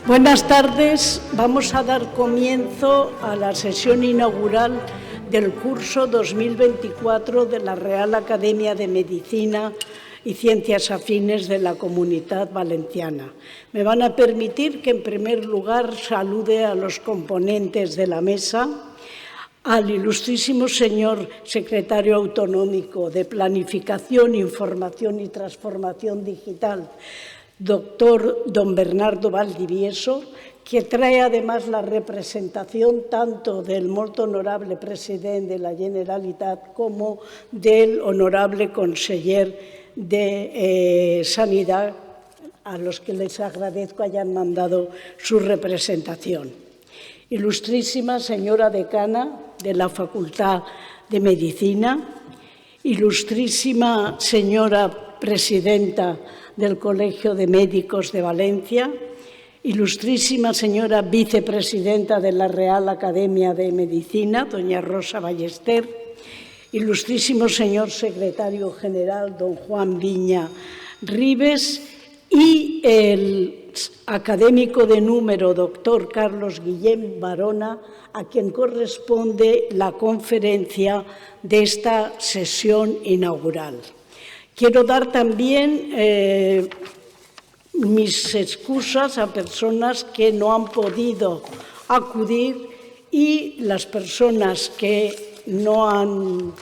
Buenas tardes. Vamos a dar comienzo a la sesión inaugural del curso 2024 de la Real Academia de Medicina y Ciencias Afines de la Comunitat Valenciana. Me van a permitir que, en primer lugar, salude a los componentes de la mesa, al ilustrísimo señor secretario autonómico de Planificación, Información y Transformación Digital, doctor don Bernardo Valdivieso, que trae además la representación tanto del molt honorable president de la Generalitat como del honorable conseller de Sanidad, a los que les agradezco hayan mandado su representación. Ilustrísima señora decana de la Facultad de Medicina, ilustrísima señora presidenta del Colegio de Médicos de Valencia, ilustrísima señora vicepresidenta de la Real Academia de Medicina, doña Rosa Ballester, ilustrísimo señor secretario general, don Juan Viña Ribes, y el académico de número, doctor Carlos Guillem Barona, a quien corresponde la conferencia de esta sesión inaugural. Quiero dar también mis excusas a personas que no han podido acudir y las personas que no han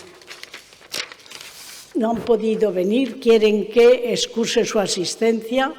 podido venir quieren que excuse su asistencia.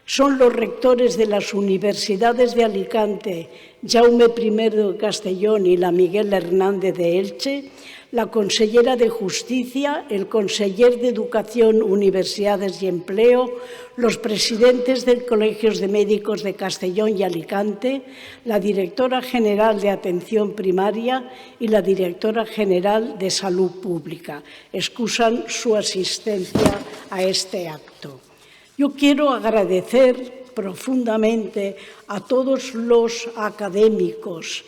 Son los rectores de las universidades de Alicante, Jaume I de Castellón y la Miguel Hernández de Elche, la consellera de Justicia, el conseller de Educación, Universidades y Empleo, los presidentes de colegios de médicos de Castellón y Alicante, la directora general de Atención Primaria y la directora general de Salud Pública. Excusan su asistencia a este acto. Yo quiero agradecer profundamente a todos los académicos,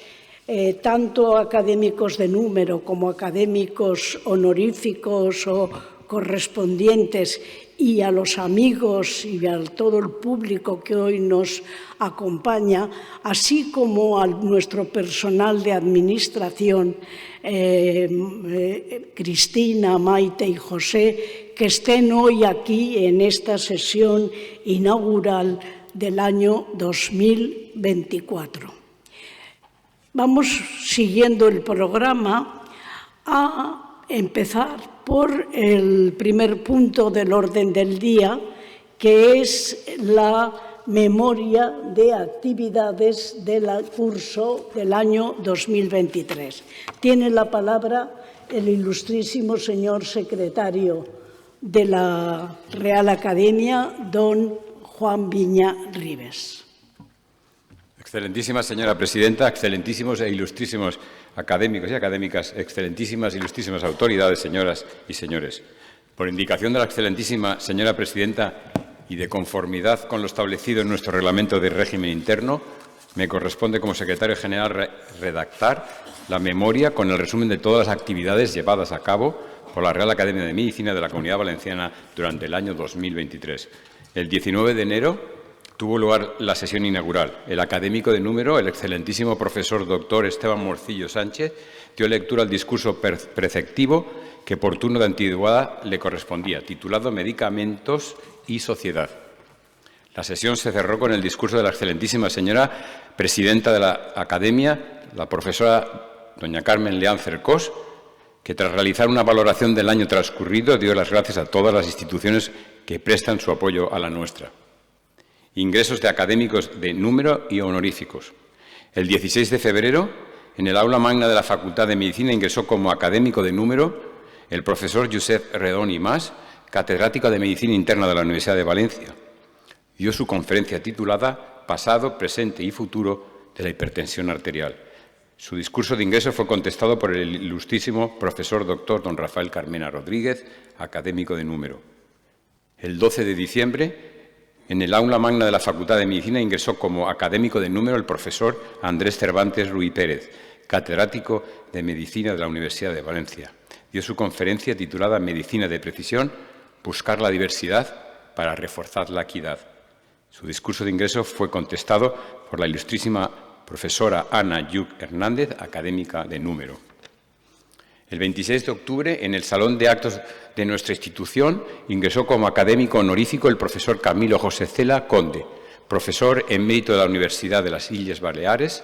tanto académicos de número como académicos honoríficos o correspondientes, y a los amigos y a todo el público que hoy nos acompaña, así como a nuestro personal de administración, Cristina, Maite y José, que estén hoy aquí en esta sesión inaugural del año 2024. Vamos siguiendo el programa a empezar por el primer punto del orden del día, que es la memoria de actividades del curso del año 2023. Tiene la palabra el ilustrísimo señor secretario de la Real Academia, don Juan Viña Ribes. Excelentísima señora presidenta, excelentísimos e ilustrísimos académicos y académicas, excelentísimas e ilustrísimas autoridades, señoras y señores. Por indicación de la excelentísima señora presidenta y de conformidad con lo establecido en nuestro reglamento de régimen interno, me corresponde como secretario general redactar la memoria con el resumen de todas las actividades llevadas a cabo por la Real Academia de Medicina de la Comunidad Valenciana durante el año 2023. El 19 de enero tuvo lugar la sesión inaugural. El académico de número, el excelentísimo profesor doctor Esteban Morcillo Sánchez, dio lectura al discurso preceptivo que por turno de antigüedad le correspondía, titulado Medicamentos y Sociedad. La sesión se cerró con el discurso de la excelentísima señora presidenta de la Academia, la profesora doña Carmen Leán Cercós, que tras realizar una valoración del año transcurrido dio las gracias a todas las instituciones que prestan su apoyo a la nuestra. Ingresos de académicos de número y honoríficos. El 16 de febrero, en el aula magna de la Facultad de Medicina, ingresó como académico de número el profesor Josep Redón i Mas, catedrático de Medicina Interna de la Universidad de Valencia. Dio su conferencia titulada Pasado, Presente y Futuro de la hipertensión arterial. Su discurso de ingreso fue contestado por el ilustrísimo profesor doctor don Rafael Carmena Rodríguez, académico de número. El 12 de diciembre, en el aula magna de la Facultad de Medicina, ingresó como académico de número el profesor Andrés Cervantes Ruy Pérez, catedrático de Medicina de la Universidad de Valencia. Dio su conferencia titulada Medicina de Precisión, buscar la diversidad para reforzar la equidad. Su discurso de ingreso fue contestado por la ilustrísima profesora Ana Yuc Hernández, académica de número. El 26 de octubre, en el Salón de Actos de nuestra institución, ingresó como académico honorífico el profesor Camilo José Cela Conde, profesor emérito de la Universidad de las Illes Baleares,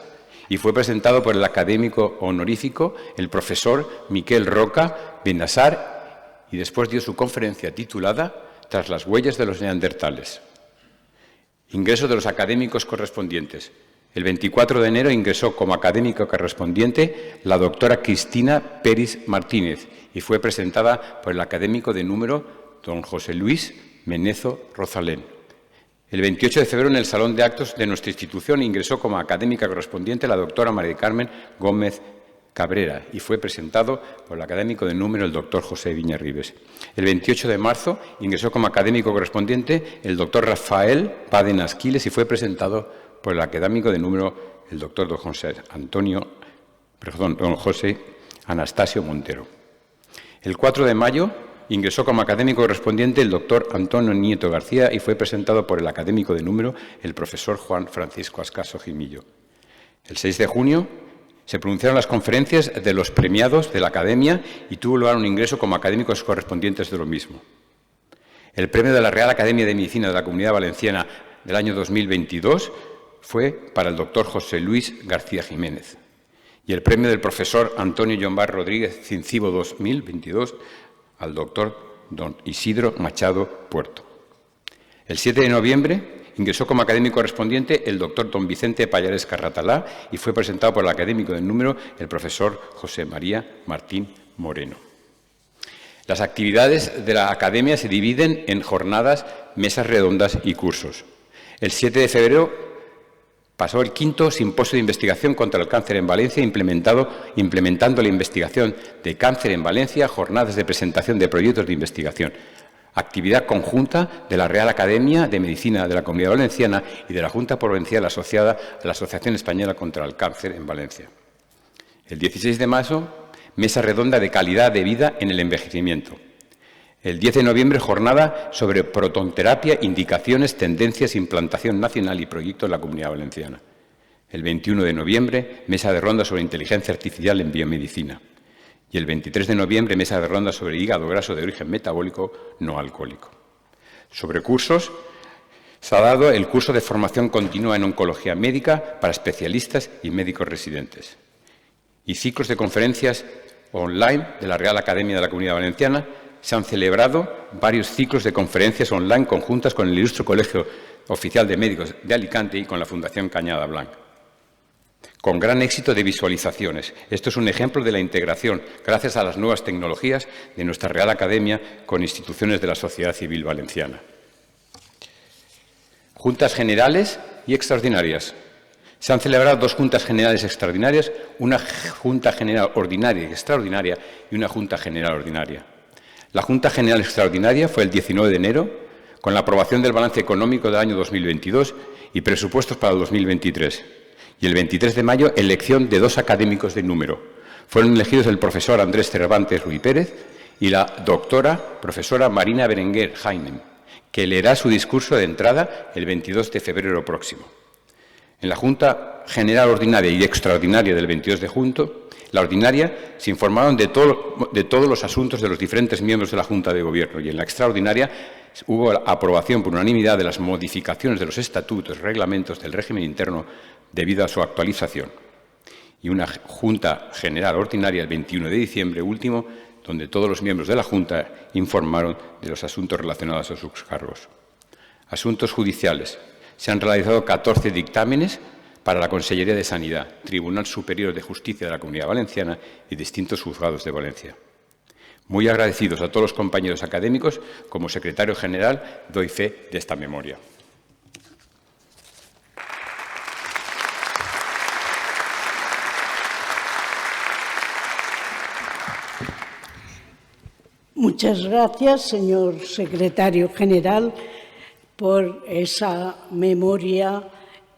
y fue presentado por el académico honorífico, el profesor Miquel Roca Bendassar, y después dio su conferencia titulada Tras las huellas de los neandertales. Ingreso de los académicos correspondientes. El 24 de enero ingresó como académico correspondiente la doctora Cristina Peris Martínez y fue presentada por el académico de número don José Luis Menezo Rozalén. El 28 de febrero, en el Salón de Actos de nuestra institución, ingresó como académica correspondiente la doctora María del Carmen Gómez Cabrera y fue presentado por el académico de número el doctor José Viñarribes. El 28 de marzo ingresó como académico correspondiente el doctor Rafael Paden Quiles y fue presentado por el académico de número el doctor don José Anastasio Montero. El 4 de mayo ingresó como académico correspondiente el doctor Antonio Nieto García y fue presentado por el académico de número el profesor Juan Francisco Ascaso Jimillo. El 6 de junio se pronunciaron las conferencias de los premiados de la Academia y tuvo lugar un ingreso como académicos correspondientes de lo mismo. El premio de la Real Academia de Medicina de la Comunidad Valenciana del año 2022 fue para el doctor José Luis García Jiménez y el premio del profesor Antonio Llombar Rodríguez Cincibo 2022 al doctor don Isidro Machado Puerto. El 7 de noviembre ingresó como académico correspondiente el doctor don Vicente Pallares Carratalá y fue presentado por el académico del número el profesor José María Martín Moreno. Las actividades de la Academia se dividen en jornadas, mesas redondas y cursos. El 7 de febrero pasó el 5º Simposio de Investigación contra el Cáncer en Valencia, implementando la investigación de cáncer en Valencia, jornadas de presentación de proyectos de investigación, actividad conjunta de la Real Academia de Medicina de la Comunidad Valenciana y de la Junta Provincial asociada a la Asociación Española contra el Cáncer en Valencia. El 16 de marzo, mesa redonda de calidad de vida en el envejecimiento. El 10 de noviembre, jornada sobre protonterapia, indicaciones, tendencias, implantación nacional y proyectos en la Comunidad Valenciana. El 21 de noviembre, mesa de ronda sobre inteligencia artificial en biomedicina. Y el 23 de noviembre, mesa de ronda sobre hígado graso de origen metabólico no alcohólico. Sobre cursos, se ha dado el curso de formación continua en oncología médica para especialistas y médicos residentes. Y ciclos de conferencias online de la Real Academia de la Comunidad Valenciana. Se han celebrado varios ciclos de conferencias online conjuntas con el Ilustre Colegio Oficial de Médicos de Alicante y con la Fundación Cañada Blanca, con gran éxito de visualizaciones. Esto es un ejemplo de la integración, gracias a las nuevas tecnologías, de nuestra Real Academia con instituciones de la sociedad civil valenciana. Juntas generales y extraordinarias. Se han celebrado 2 juntas generales extraordinarias, una junta general ordinaria y extraordinaria y una junta general ordinaria. La Junta General Extraordinaria fue el 19 de enero, con la aprobación del balance económico del año 2022 y presupuestos para el 2023. Y el 23 de mayo, elección de 2 académicos de número. Fueron elegidos el profesor Andrés Cervantes Ruy Pérez y la doctora profesora Marina Berenguer Jaime, que leerá su discurso de entrada el 22 de febrero próximo. En la Junta General Ordinaria y Extraordinaria del 22 de junio, la ordinaria se informaron de todos los asuntos de los diferentes miembros de la Junta de Gobierno y en la extraordinaria hubo la aprobación por unanimidad de las modificaciones de los estatutos y reglamentos del régimen interno debido a su actualización. Y una Junta General Ordinaria el 21 de diciembre último, donde todos los miembros de la Junta informaron de los asuntos relacionados a sus cargos. Asuntos judiciales. Se han realizado 14 dictámenes para la Consellería de Sanidad, Tribunal Superior de Justicia de la Comunidad Valenciana y distintos juzgados de Valencia. Muy agradecidos a todos los compañeros académicos, como secretario general doy fe de esta memoria. Muchas gracias, señor secretario general, por esa memoria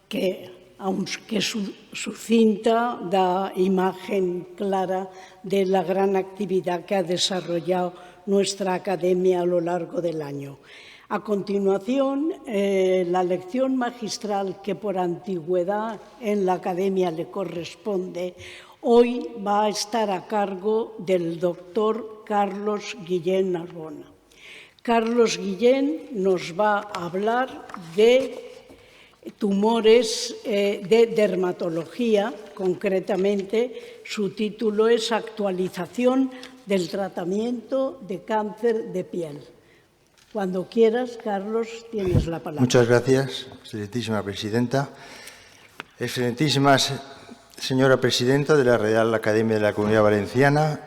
que, aunque sucinta, da imagen clara de la gran actividad que ha desarrollado nuestra academia a lo largo del año. A continuación, la lección magistral que por antigüedad en la academia le corresponde, hoy va a estar a cargo del doctor Carlos Guillén Narbona. Carlos Guillén nos va a hablar de tumores de dermatología, concretamente su título es Actualización del tratamiento de cáncer de piel. Cuando quieras, Carlos, tienes la palabra. Muchas gracias, excelentísima presidenta. Excelentísima señora presidenta de la Real Academia de la Comunidad Valenciana,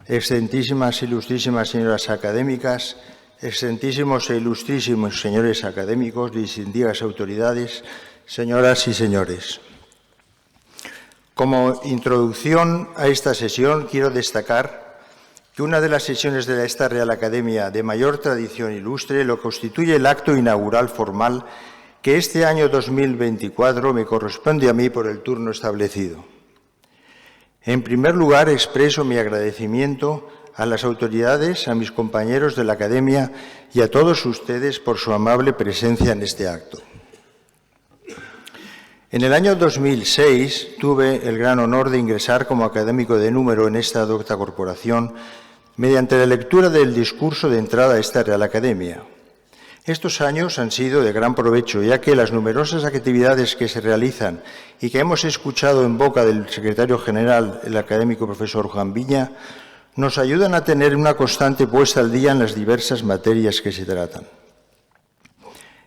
excelentísimas, ilustrísimas señoras académicas, excelentísimos e ilustrísimos señores académicos, distinguidas autoridades, señoras y señores. Como introducción a esta sesión, quiero destacar que una de las sesiones de esta Real Academia de mayor tradición ilustre lo constituye el acto inaugural formal que este año 2024 me corresponde a mí por el turno establecido. En primer lugar, expreso mi agradecimiento a las autoridades, a mis compañeros de la Academia y a todos ustedes por su amable presencia en este acto. En el año 2006 tuve el gran honor de ingresar como académico de número en esta docta corporación mediante la lectura del discurso de entrada a esta Real Academia. Estos años han sido de gran provecho, ya que las numerosas actividades que se realizan y que hemos escuchado en boca del secretario general, el académico profesor Juan Viña, nos ayudan a tener una constante puesta al día en las diversas materias que se tratan.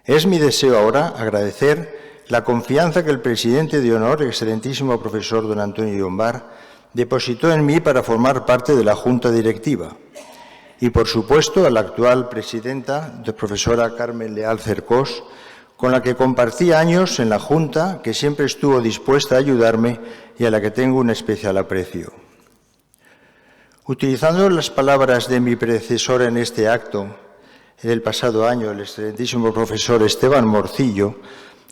Es mi deseo ahora agradecer la confianza que el presidente de honor, excelentísimo profesor don Antonio Llombar, depositó en mí para formar parte de la Junta Directiva y, por supuesto, a la actual presidenta, la profesora Carmen Leal Cercós, con la que compartí años en la Junta, que siempre estuvo dispuesta a ayudarme y a la que tengo un especial aprecio. Utilizando las palabras de mi predecesor en este acto, en el pasado año, el excelentísimo profesor Esteban Morcillo,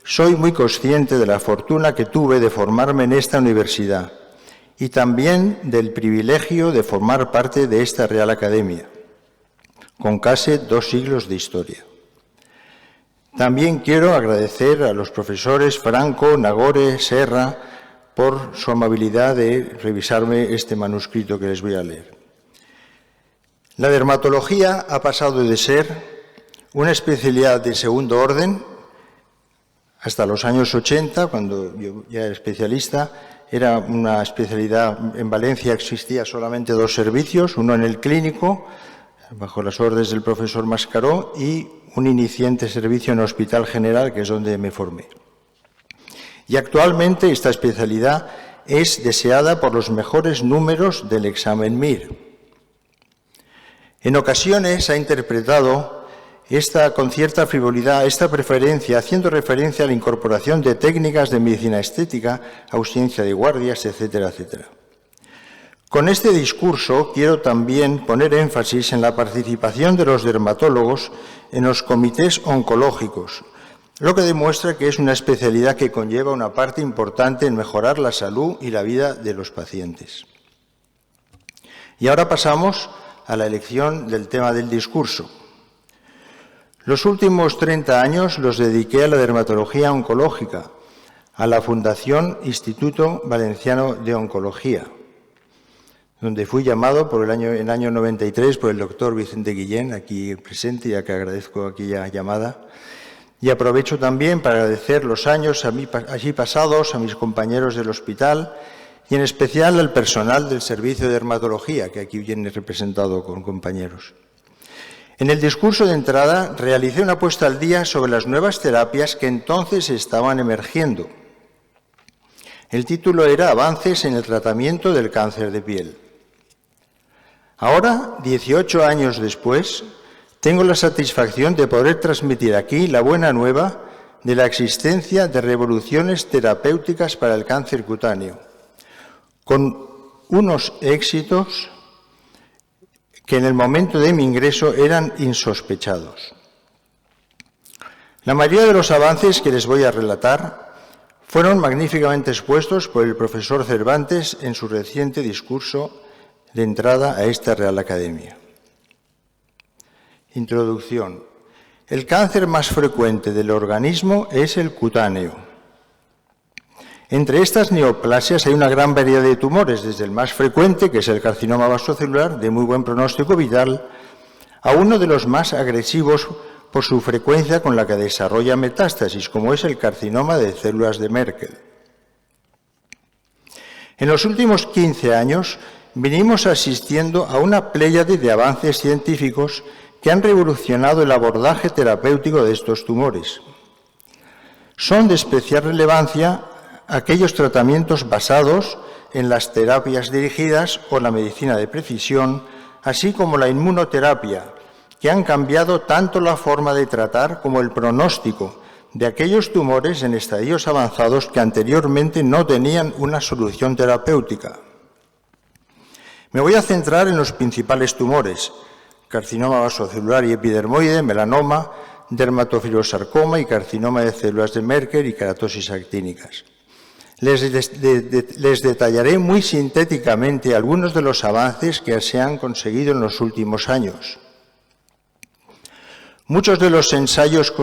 soy muy consciente de la fortuna que tuve de formarme en esta universidad y también del privilegio de formar parte de esta Real Academia, con casi 2 siglos de historia. También quiero agradecer a los profesores Franco, Nagore, Serra, por su amabilidad de revisarme este manuscrito que les voy a leer. La dermatología ha pasado de ser una especialidad de segundo orden hasta los años 80, cuando yo ya era especialista. Era una especialidad, en Valencia existía solamente 2 servicios, uno en el clínico, bajo las órdenes del profesor Mascaró, y un iniciante servicio en el Hospital General, que es donde me formé. Y actualmente esta especialidad es deseada por los mejores números del examen MIR. En ocasiones ha interpretado con cierta frivolidad esta preferencia, haciendo referencia a la incorporación de técnicas de medicina estética, ausencia de guardias, etcétera, etcétera. Con este discurso quiero también poner énfasis en la participación de los dermatólogos en los comités oncológicos, lo que demuestra que es una especialidad que conlleva una parte importante en mejorar la salud y la vida de los pacientes. Y ahora pasamos a la elección del tema del discurso. Los últimos 30 años los dediqué a la dermatología oncológica, a la Fundación Instituto Valenciano de Oncología, donde fui llamado en el año 93 por el doctor Vicente Guillén, aquí presente, ya que agradezco aquella llamada. Y aprovecho también para agradecer los años allí pasados a mis compañeros del hospital y en especial al personal del servicio de dermatología, que aquí viene representado con compañeros. En el discurso de entrada realicé una puesta al día sobre las nuevas terapias que entonces estaban emergiendo. El título era Avances en el tratamiento del cáncer de piel. Ahora, 18 años después, tengo la satisfacción de poder transmitir aquí la buena nueva de la existencia de revoluciones terapéuticas para el cáncer cutáneo, con unos éxitos que en el momento de mi ingreso eran insospechados. La mayoría de los avances que les voy a relatar fueron magníficamente expuestos por el profesor Cervantes en su reciente discurso de entrada a esta Real Academia. Introducción. El cáncer más frecuente del organismo es el cutáneo. Entre estas neoplasias hay una gran variedad de tumores, desde el más frecuente, que es el carcinoma vasocelular, de muy buen pronóstico vital, a uno de los más agresivos por su frecuencia con la que desarrolla metástasis, como es el carcinoma de células de Merkel. En los últimos 15 años venimos asistiendo a una pléyade de avances científicos que han revolucionado el abordaje terapéutico de estos tumores. Son de especial relevancia aquellos tratamientos basados en las terapias dirigidas o la medicina de precisión, así como la inmunoterapia, que han cambiado tanto la forma de tratar como el pronóstico de aquellos tumores en estadios avanzados que anteriormente no tenían una solución terapéutica. Me voy a centrar en los principales tumores: carcinoma vasocelular y epidermoide, melanoma, dermatofilosarcoma y carcinoma de células de Merkel y queratosis actínicas. Les detallaré muy sintéticamente algunos de los avances que se han conseguido en los últimos años. Muchos de los ensayos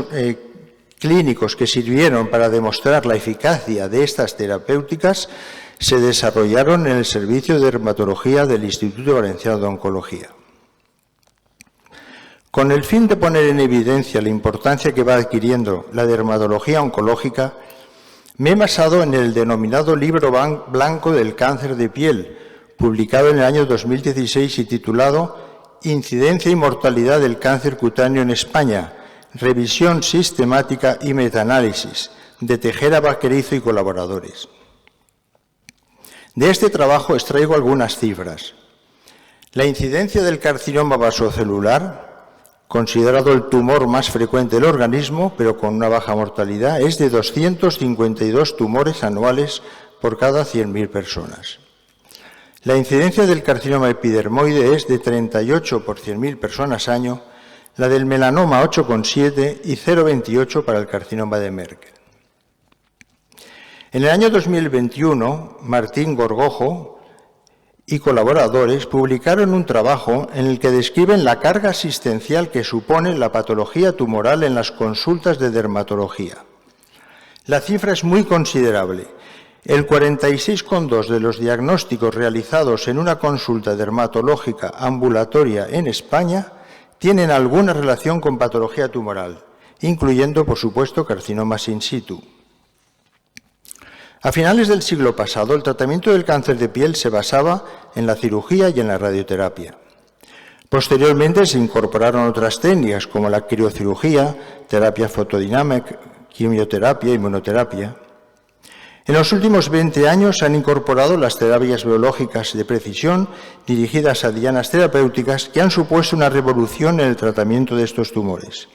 clínicos que sirvieron para demostrar la eficacia de estas terapéuticas se desarrollaron en el Servicio de Dermatología del Instituto Valenciano de Oncología. Con el fin de poner en evidencia la importancia que va adquiriendo la dermatología oncológica, me he basado en el denominado Libro Blanco del Cáncer de Piel, publicado en el año 2016 y titulado Incidencia y mortalidad del cáncer cutáneo en España, revisión sistemática y metaanálisis, de Tejera, Vaquerizo y colaboradores. De este trabajo extraigo algunas cifras. La incidencia del carcinoma vasocelular, considerado el tumor más frecuente del organismo, pero con una baja mortalidad, es de 252 tumores anuales por cada 100.000 personas. La incidencia del carcinoma epidermoide es de 38 por 100.000 personas año, la del melanoma 8,7 y 0,28 para el carcinoma de Merkel. En el año 2021, Martín Gorgojo y colaboradores publicaron un trabajo en el que describen la carga asistencial que supone la patología tumoral en las consultas de dermatología. La cifra es muy considerable. El 46,2% de los diagnósticos realizados en una consulta dermatológica ambulatoria en España tienen alguna relación con patología tumoral, incluyendo, por supuesto, carcinomas in situ. A finales del siglo pasado, el tratamiento del cáncer de piel se basaba en la cirugía y en la radioterapia. Posteriormente se incorporaron otras técnicas como la criocirugía, terapia fotodinámica, quimioterapia, inmunoterapia. En los últimos 20 años se han incorporado las terapias biológicas de precisión dirigidas a dianas terapéuticas que han supuesto una revolución en el tratamiento de estos tumores.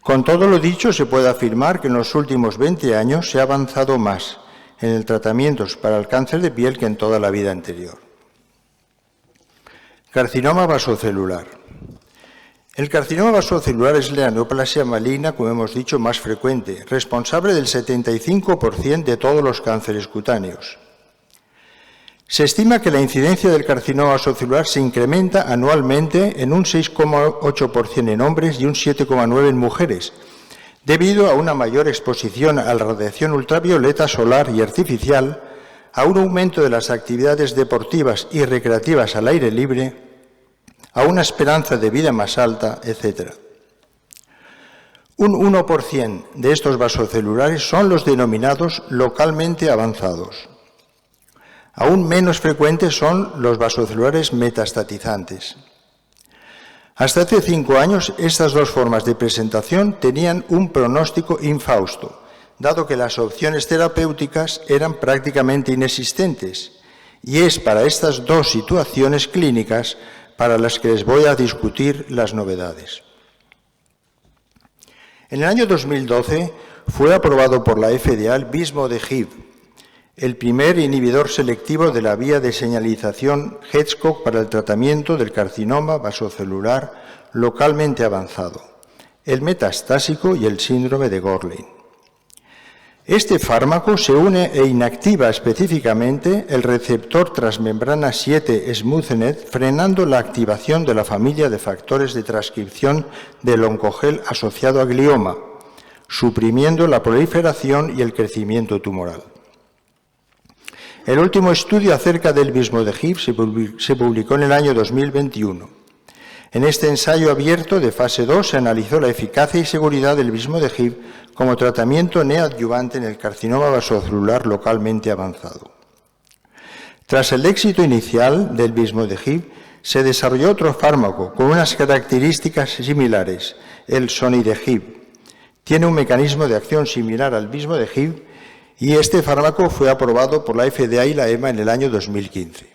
Con todo lo dicho, se puede afirmar que en los últimos 20 años se ha avanzado más en el tratamiento para el cáncer de piel que en toda la vida anterior. Carcinoma vasocelular. El carcinoma vasocelular es la neoplasia maligna, como hemos dicho, más frecuente, responsable del 75% de todos los cánceres cutáneos. Se estima que la incidencia del carcinoma vasocelular se incrementa anualmente en un 6,8% en hombres y un 7,9% en mujeres, debido a una mayor exposición a la radiación ultravioleta solar y artificial, a un aumento de las actividades deportivas y recreativas al aire libre, a una esperanza de vida más alta, etc. Un 1% de estos vasocelulares son los denominados localmente avanzados. Aún menos frecuentes son los vasocelulares metastatizantes. Hasta hace 5 años, estas dos formas de presentación tenían un pronóstico infausto, dado que las opciones terapéuticas eran prácticamente inexistentes, y es para estas dos situaciones clínicas para las que les voy a discutir las novedades. En el año 2012 fue aprobado por la FDA el Vismodegib, el primer inhibidor selectivo de la vía de señalización Hedgehog para el tratamiento del carcinoma vasocelular localmente avanzado, el metastásico y el síndrome de Gorlin. Este fármaco se une e inactiva específicamente el receptor transmembrana 7 SmoothNet, frenando la activación de la familia de factores de transcripción del oncogel asociado a glioma, suprimiendo la proliferación y el crecimiento tumoral. El último estudio acerca del Vismodegib se publicó en el año 2021. En este ensayo abierto de fase 2 se analizó la eficacia y seguridad del Vismodegib como tratamiento neoadyuvante en el carcinoma vasocelular localmente avanzado. Tras el éxito inicial del Vismodegib, se desarrolló otro fármaco con unas características similares, el Sonidegib. Tiene un mecanismo de acción similar al Vismodegib y este fármaco fue aprobado por la FDA y la EMA en el año 2015.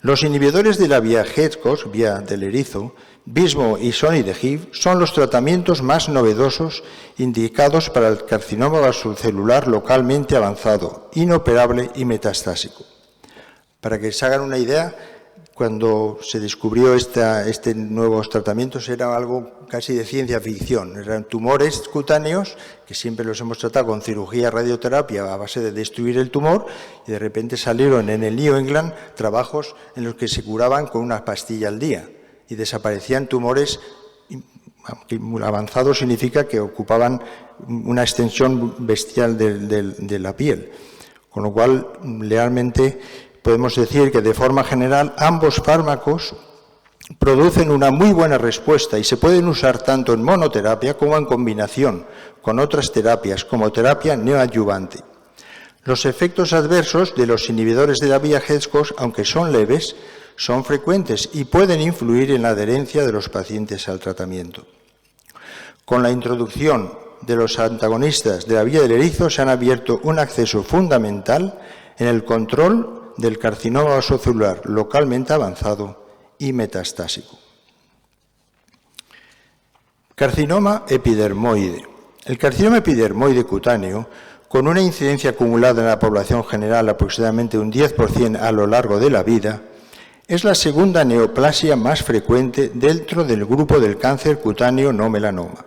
Los inhibidores de la vía Hedgehog, vía del erizo, Vismo y Sonidegib son los tratamientos más novedosos indicados para el carcinoma vasocelular localmente avanzado, inoperable y metastásico. Para que se hagan una idea, cuando se descubrió este nuevos tratamientos era algo casi de ciencia ficción. Eran tumores cutáneos, que siempre los hemos tratado con cirugía, radioterapia a base de destruir el tumor, y de repente salieron en el New England trabajos en los que se curaban con una pastilla al día y desaparecían tumores. Avanzado significa que ocupaban una extensión bestial de la piel, con lo cual realmente podemos decir que de forma general ambos fármacos producen una muy buena respuesta y se pueden usar tanto en monoterapia como en combinación con otras terapias como terapia neoadyuvante. Los efectos adversos de los inhibidores de la vía Hedgehog, aunque son leves, son frecuentes y pueden influir en la adherencia de los pacientes al tratamiento. Con la introducción de los antagonistas de la vía del erizo se han abierto un acceso fundamental en el control del carcinoma vasocelular localmente avanzado y metastásico. Carcinoma epidermoide. El carcinoma epidermoide cutáneo, con una incidencia acumulada en la población general aproximadamente un 10% a lo largo de la vida, es la segunda neoplasia más frecuente dentro del grupo del cáncer cutáneo no melanoma.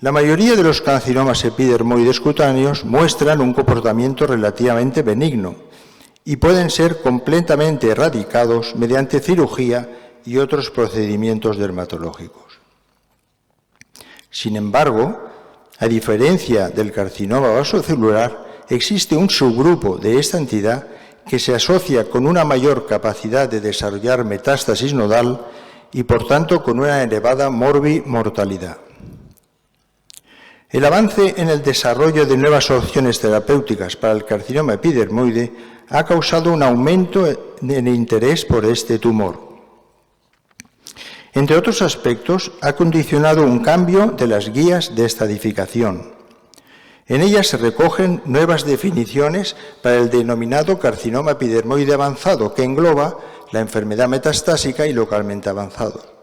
La mayoría de los carcinomas epidermoides cutáneos muestran un comportamiento relativamente benigno y pueden ser completamente erradicados mediante cirugía y otros procedimientos dermatológicos. Sin embargo, a diferencia del carcinoma vasocelular, existe un subgrupo de esta entidad que se asocia con una mayor capacidad de desarrollar metástasis nodal y, por tanto, con una elevada mortalidad. El avance en el desarrollo de nuevas opciones terapéuticas para el carcinoma epidermoide ha causado un aumento en el interés por este tumor. Entre otros aspectos, ha condicionado un cambio de las guías de estadificación. En ellas se recogen nuevas definiciones para el denominado carcinoma epidermoide avanzado, que engloba la enfermedad metastásica y localmente avanzado.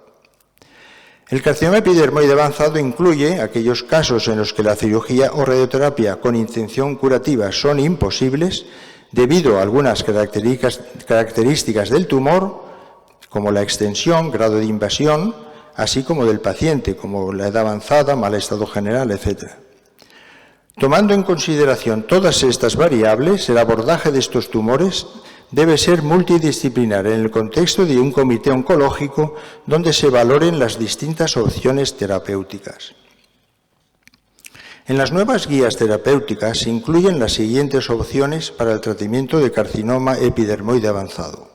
El carcinoma epidermoide avanzado incluye aquellos casos en los que la cirugía o radioterapia con intención curativa son imposibles debido a algunas características del tumor, como la extensión, grado de invasión, así como del paciente, como la edad avanzada, mal estado general, etc. Tomando en consideración todas estas variables, el abordaje de estos tumores debe ser multidisciplinar en el contexto de un comité oncológico donde se valoren las distintas opciones terapéuticas. En las nuevas guías terapéuticas se incluyen las siguientes opciones para el tratamiento de carcinoma epidermoide avanzado: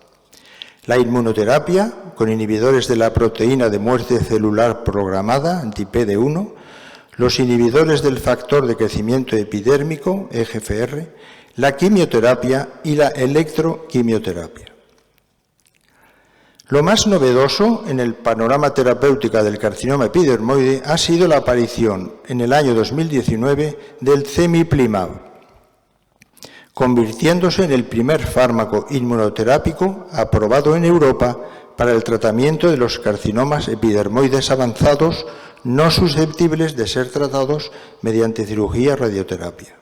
la inmunoterapia con inhibidores de la proteína de muerte celular programada, anti-PD1, los inhibidores del factor de crecimiento epidérmico, EGFR, la quimioterapia y la electroquimioterapia. Lo más novedoso en el panorama terapéutico del carcinoma epidermoide ha sido la aparición en el año 2019 del Cemiplimab, convirtiéndose en el primer fármaco inmunoterápico aprobado en Europa para el tratamiento de los carcinomas epidermoides avanzados no susceptibles de ser tratados mediante cirugía o radioterapia.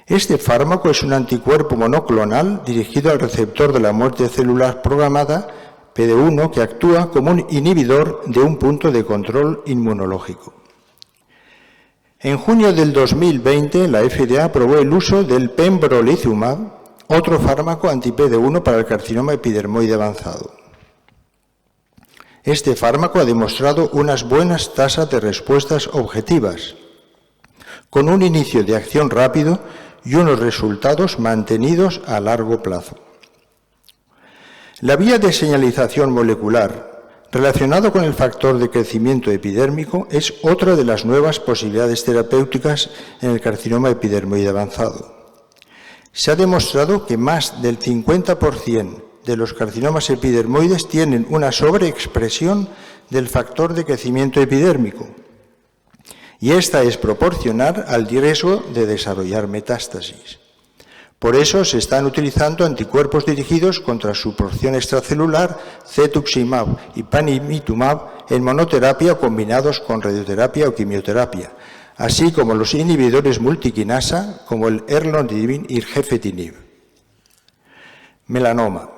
Este fármaco es un anticuerpo monoclonal dirigido al receptor de la muerte celular programada, PD1, que actúa como un inhibidor de un punto de control inmunológico. En junio del 2020, la FDA aprobó el uso del pembrolizumab, otro fármaco anti-PD1 para el carcinoma epidermoide avanzado. Este fármaco ha demostrado unas buenas tasas de respuestas objetivas, con un inicio de acción rápido y unos resultados mantenidos a largo plazo. La vía de señalización molecular relacionado con el factor de crecimiento epidérmico es otra de las nuevas posibilidades terapéuticas en el carcinoma epidermoide avanzado. Se ha demostrado que más del 50% de los carcinomas epidermoides tienen una sobreexpresión del factor de crecimiento epidérmico, y esta es proporcional al riesgo de desarrollar metástasis. Por eso se están utilizando anticuerpos dirigidos contra su porción extracelular, cetuximab y panitumumab en monoterapia combinados con radioterapia o quimioterapia, así como los inhibidores multiquinasa como el erlotinib y gefetinib. Melanoma.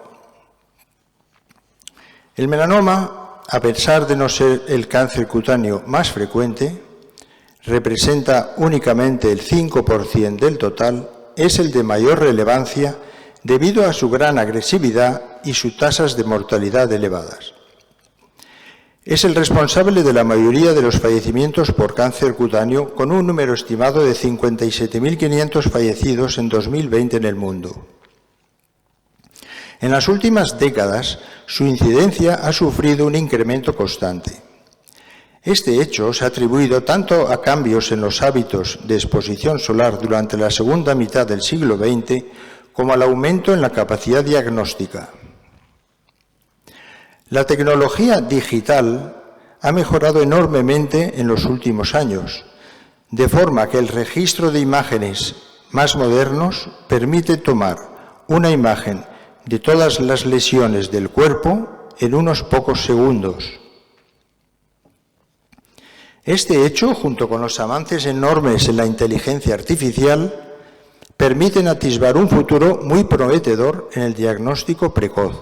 El melanoma, a pesar de no ser el cáncer cutáneo más frecuente, representa únicamente el 5% del total, es el de mayor relevancia debido a su gran agresividad y sus tasas de mortalidad elevadas. Es el responsable de la mayoría de los fallecimientos por cáncer cutáneo, con un número estimado de 57.500 fallecidos en 2020 en el mundo. En las últimas décadas, su incidencia ha sufrido un incremento constante. Este hecho se ha atribuido tanto a cambios en los hábitos de exposición solar durante la segunda mitad del siglo XX como al aumento en la capacidad diagnóstica. La tecnología digital ha mejorado enormemente en los últimos años, de forma que el registro de imágenes más modernos permite tomar una imagen de todas las lesiones del cuerpo en unos pocos segundos. Este hecho, junto con los avances enormes en la inteligencia artificial, permiten atisbar un futuro muy prometedor en el diagnóstico precoz.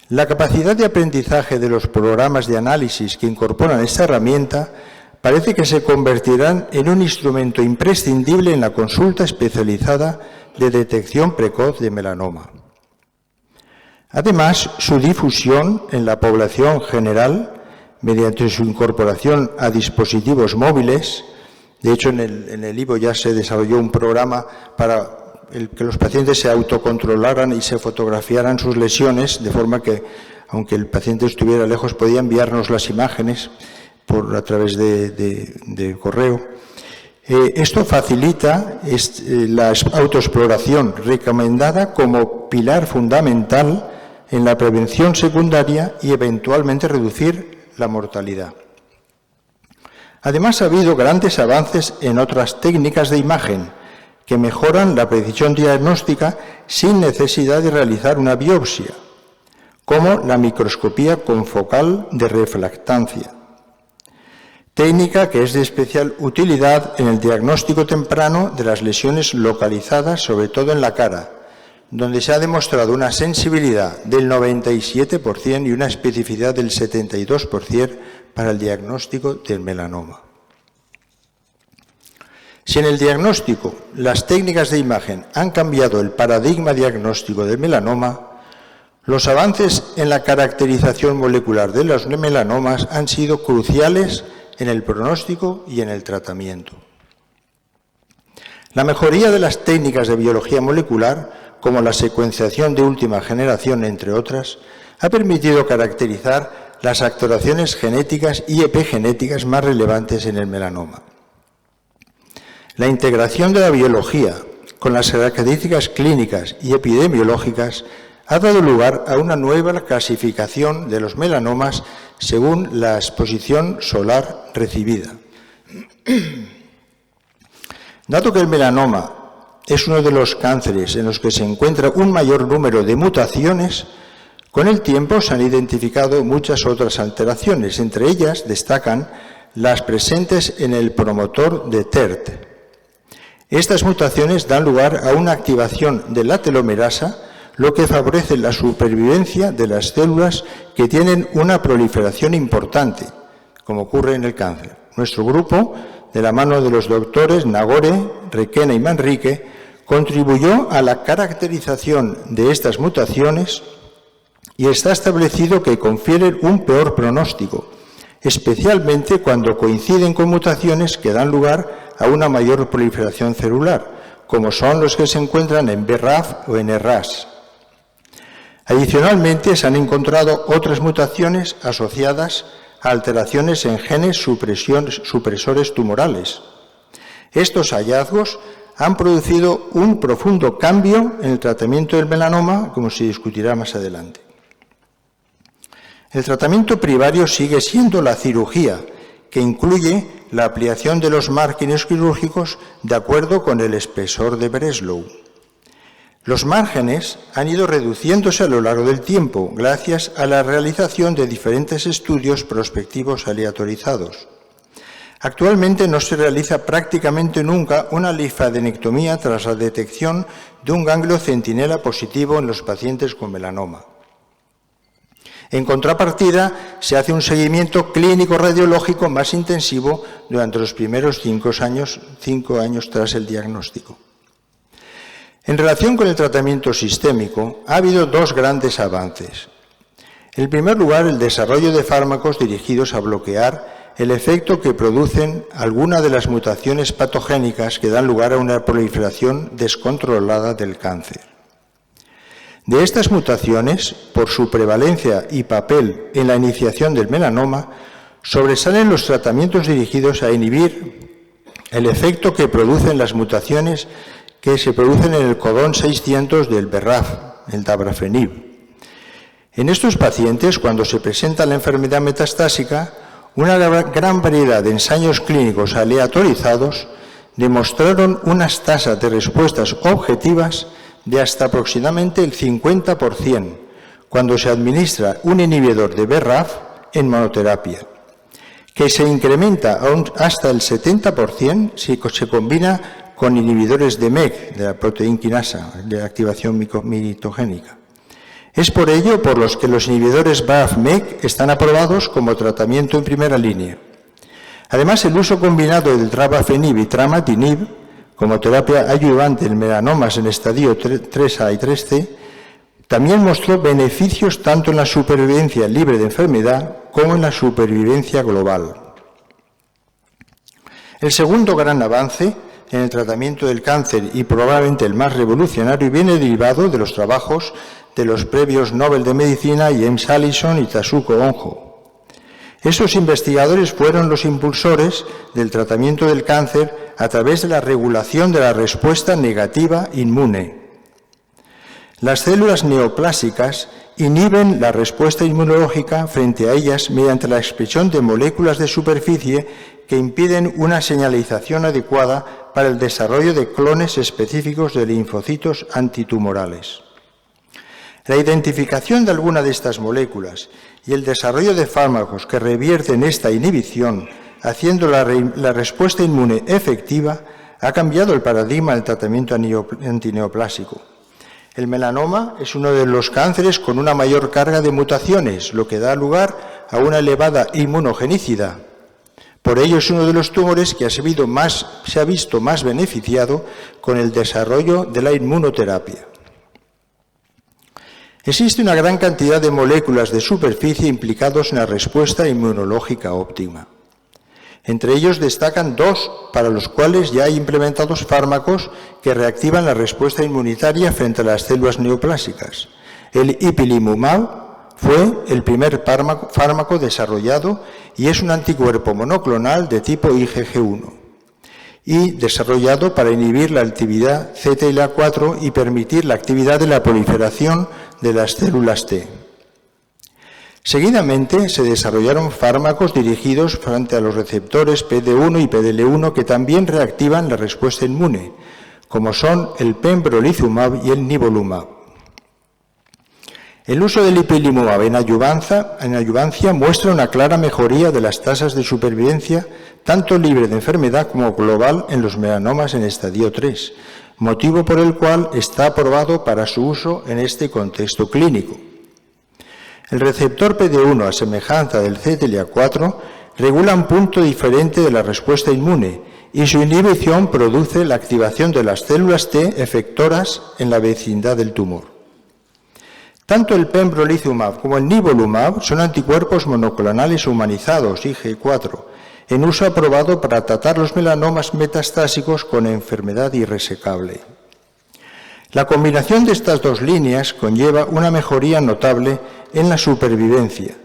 La capacidad de aprendizaje de los programas de análisis que incorporan esta herramienta parece que se convertirán en un instrumento imprescindible en la consulta especializada de detección precoz de melanoma. Además, su difusión en la población general, mediante su incorporación a dispositivos móviles, de hecho en el IVO ya se desarrolló un programa para que los pacientes se autocontrolaran y se fotografiaran sus lesiones, de forma que, aunque el paciente estuviera lejos, podía enviarnos las imágenes a través de correo. Esto facilita la autoexploración, recomendada como pilar fundamental en la prevención secundaria y eventualmente reducir la mortalidad. Además, ha habido grandes avances en otras técnicas de imagen que mejoran la precisión diagnóstica sin necesidad de realizar una biopsia, como la microscopía confocal de refractancia, técnica que es de especial utilidad en el diagnóstico temprano de las lesiones localizadas, sobre todo en la cara, donde se ha demostrado una sensibilidad del 97% y una especificidad del 72% para el diagnóstico del melanoma. Si en el diagnóstico las técnicas de imagen han cambiado el paradigma diagnóstico del melanoma, los avances en la caracterización molecular de los melanomas han sido cruciales en el pronóstico y en el tratamiento. La mejoría de las técnicas de biología molecular, como la secuenciación de última generación, entre otras, ha permitido caracterizar las alteraciones genéticas y epigenéticas más relevantes en el melanoma. La integración de la biología con las características clínicas y epidemiológicas ha dado lugar a una nueva clasificación de los melanomas según la exposición solar recibida. Dado que el melanoma es uno de los cánceres en los que se encuentra un mayor número de mutaciones, con el tiempo se han identificado muchas otras alteraciones. Entre ellas destacan las presentes en el promotor de TERT. Estas mutaciones dan lugar a una activación de la telomerasa, lo que favorece la supervivencia de las células que tienen una proliferación importante, como ocurre en el cáncer. Nuestro grupo, de la mano de los doctores Nagore, Requena y Manrique, contribuyó a la caracterización de estas mutaciones y está establecido que confieren un peor pronóstico, especialmente cuando coinciden con mutaciones que dan lugar a una mayor proliferación celular, como son los que se encuentran en BRAF o en RAS. Adicionalmente, se han encontrado otras mutaciones asociadas a alteraciones en genes supresores tumorales. Estos hallazgos han producido un profundo cambio en el tratamiento del melanoma, como se discutirá más adelante. El tratamiento primario sigue siendo la cirugía, que incluye la ampliación de los márgenes quirúrgicos de acuerdo con el espesor de Breslow. Los márgenes han ido reduciéndose a lo largo del tiempo gracias a la realización de diferentes estudios prospectivos aleatorizados. Actualmente no se realiza prácticamente nunca una linfadenectomía tras la detección de un ganglio centinela positivo en los pacientes con melanoma. En contrapartida, se hace un seguimiento clínico radiológico más intensivo durante los primeros 5 años tras el diagnóstico. En relación con el tratamiento sistémico, ha habido 2 grandes avances. En primer lugar, el desarrollo de fármacos dirigidos a bloquear el efecto que producen algunas de las mutaciones patogénicas que dan lugar a una proliferación descontrolada del cáncer. De estas mutaciones, por su prevalencia y papel en la iniciación del melanoma, sobresalen los tratamientos dirigidos a inhibir el efecto que producen las mutaciones que se producen en el codón 600 del BRAF, el dabrafenib. En estos pacientes, cuando se presenta la enfermedad metastásica, una gran variedad de ensayos clínicos aleatorizados demostraron unas tasas de respuestas objetivas de hasta aproximadamente el 50% cuando se administra un inhibidor de BRAF en monoterapia, que se incrementa hasta el 70% si se combina con inhibidores de MEK, de la proteína quinasa, de activación mitogénica. Es por ello por los que los inhibidores BRAF-MEK están aprobados como tratamiento en primera línea. Además, el uso combinado del dabrafenib y tramatinib como terapia ayudante en melanomas en estadio 3A y 3C, también mostró beneficios tanto en la supervivencia libre de enfermedad como en la supervivencia global. El segundo gran avance en el tratamiento del cáncer y probablemente el más revolucionario viene derivado de los trabajos de los premios Nobel de Medicina James Allison y Tasuku Honjo. Estos investigadores fueron los impulsores del tratamiento del cáncer a través de la regulación de la respuesta negativa inmune. Las células neoplásicas inhiben la respuesta inmunológica frente a ellas mediante la expresión de moléculas de superficie que impiden una señalización adecuada para el desarrollo de clones específicos de linfocitos antitumorales. La identificación de alguna de estas moléculas y el desarrollo de fármacos que revierten esta inhibición, haciendo la respuesta inmune efectiva, ha cambiado el paradigma del tratamiento antineoplásico. El melanoma es uno de los cánceres con una mayor carga de mutaciones, lo que da lugar a una elevada inmunogenicidad. Por ello es uno de los tumores que se ha visto más beneficiado con el desarrollo de la inmunoterapia. Existe una gran cantidad de moléculas de superficie implicados en la respuesta inmunológica óptima. Entre ellos destacan 2 para los cuales ya hay implementados fármacos que reactivan la respuesta inmunitaria frente a las células neoplásicas. El ipilimumab fue el primer fármaco desarrollado y es un anticuerpo monoclonal de tipo IgG1 y desarrollado para inhibir la actividad CTLA4 y permitir la actividad de la proliferación de las células T. Seguidamente se desarrollaron fármacos dirigidos frente a los receptores PD1 y PDL1 que también reactivan la respuesta inmune, como son el pembrolizumab y el nivolumab. El uso del ipilimumab en ayuvancia muestra una clara mejoría de las tasas de supervivencia, tanto libre de enfermedad como global en los melanomas en estadio 3, motivo por el cual está aprobado para su uso en este contexto clínico. El receptor PD1, a semejanza del CTLA4, regula un punto diferente de la respuesta inmune y su inhibición produce la activación de las células T efectoras en la vecindad del tumor. Tanto el pembrolizumab como el nivolumab son anticuerpos monoclonales humanizados, IG4, en uso aprobado para tratar los melanomas metastásicos con enfermedad irresecable. La combinación de estas dos líneas conlleva una mejoría notable en la supervivencia,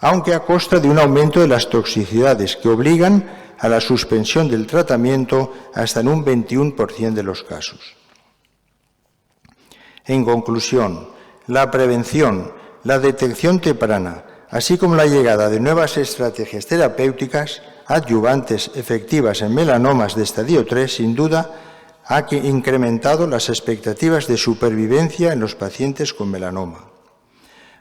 aunque a costa de un aumento de las toxicidades que obligan a la suspensión del tratamiento hasta en un 21% de los casos. En conclusión, la prevención, la detección temprana, así como la llegada de nuevas estrategias terapéuticas adyuvantes efectivas en melanomas de estadio 3, sin duda, ha incrementado las expectativas de supervivencia en los pacientes con melanoma.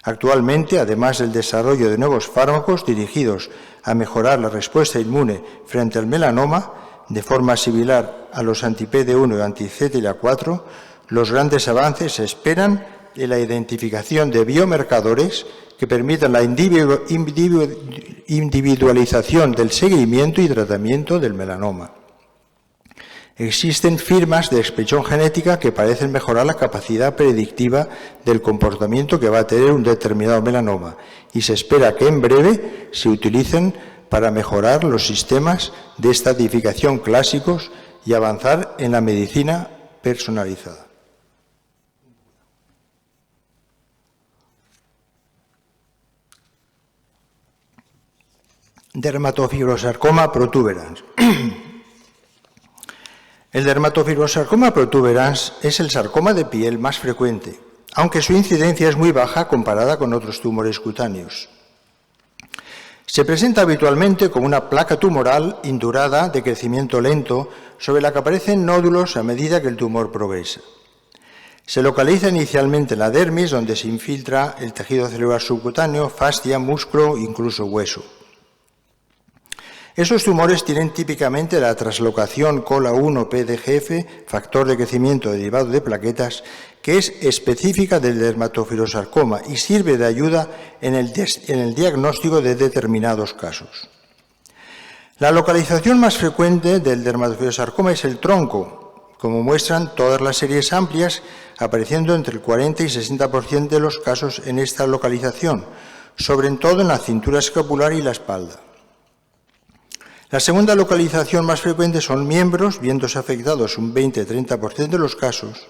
Actualmente, además del desarrollo de nuevos fármacos dirigidos a mejorar la respuesta inmune frente al melanoma, de forma similar a los anti-PD1 y anti-CTLA4, los grandes avances se esperan en la identificación de biomarcadores que permitan la individualización del seguimiento y tratamiento del melanoma. Existen firmas de expresión genética que parecen mejorar la capacidad predictiva del comportamiento que va a tener un determinado melanoma y se espera que en breve se utilicen para mejorar los sistemas de estratificación clásicos y avanzar en la medicina personalizada. Dermatofibrosarcoma protuberans. El dermatofibrosarcoma protuberans es el sarcoma de piel más frecuente, aunque su incidencia es muy baja comparada con otros tumores cutáneos. Se presenta habitualmente como una placa tumoral indurada de crecimiento lento sobre la que aparecen nódulos a medida que el tumor progresa. Se localiza inicialmente en la dermis, donde se infiltra el tejido celular subcutáneo, fascia, músculo, incluso hueso. Esos tumores tienen típicamente la traslocación COLA1-PDGF, factor de crecimiento derivado de plaquetas, que es específica del dermatofibrosarcoma y sirve de ayuda en el diagnóstico de determinados casos. La localización más frecuente del dermatofibrosarcoma es el tronco, como muestran todas las series amplias, apareciendo entre el 40 y 60% de los casos en esta localización, sobre todo en la cintura escapular y la espalda. La segunda localización más frecuente son miembros, viéndose afectados un 20-30% de los casos,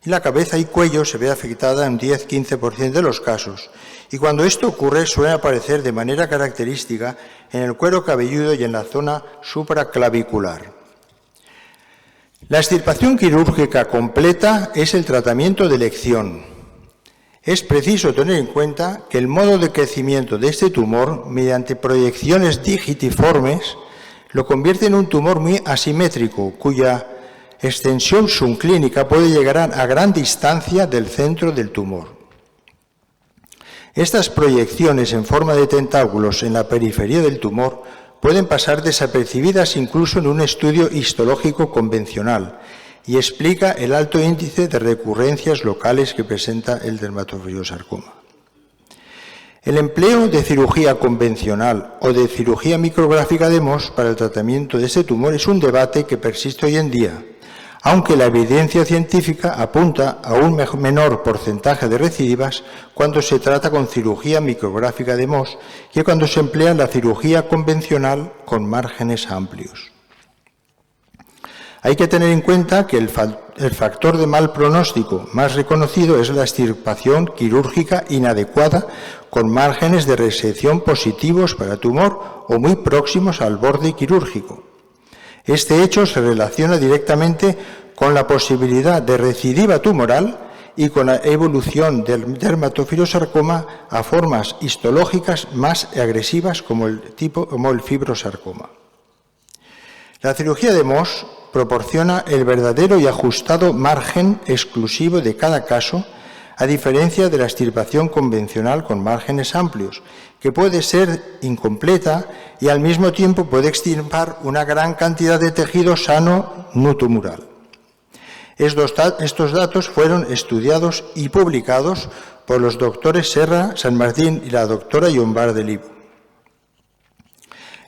y la cabeza y cuello se ve afectada en un 10-15% de los casos, y cuando esto ocurre suele aparecer de manera característica en el cuero cabelludo y en la zona supraclavicular. La extirpación quirúrgica completa es el tratamiento de elección. Es preciso tener en cuenta que el modo de crecimiento de este tumor, mediante proyecciones digitiformes, lo convierte en un tumor muy asimétrico, cuya extensión subclínica puede llegar a gran distancia del centro del tumor. Estas proyecciones en forma de tentáculos en la periferia del tumor pueden pasar desapercibidas incluso en un estudio histológico convencional, y explica el alto índice de recurrencias locales que presenta el dermatofibrosarcoma. El empleo de cirugía convencional o de cirugía micrográfica de Mohs para el tratamiento de este tumor es un debate que persiste hoy en día, aunque la evidencia científica apunta a un menor porcentaje de recidivas cuando se trata con cirugía micrográfica de Mohs que cuando se emplea la cirugía convencional con márgenes amplios. Hay que tener en cuenta que el factor de mal pronóstico más reconocido es la extirpación quirúrgica inadecuada con márgenes de resección positivos para tumor o muy próximos al borde quirúrgico. Este hecho se relaciona directamente con la posibilidad de recidiva tumoral y con la evolución del dermatofibrosarcoma a formas histológicas más agresivas como el fibrosarcoma. La cirugía de Mohs proporciona el verdadero y ajustado margen exclusivo de cada caso, a diferencia de la extirpación convencional con márgenes amplios, que puede ser incompleta y al mismo tiempo puede extirpar una gran cantidad de tejido sano no tumoral. Estos datos fueron estudiados y publicados por los doctores Serra San Martín y la doctora Llombart de Livo.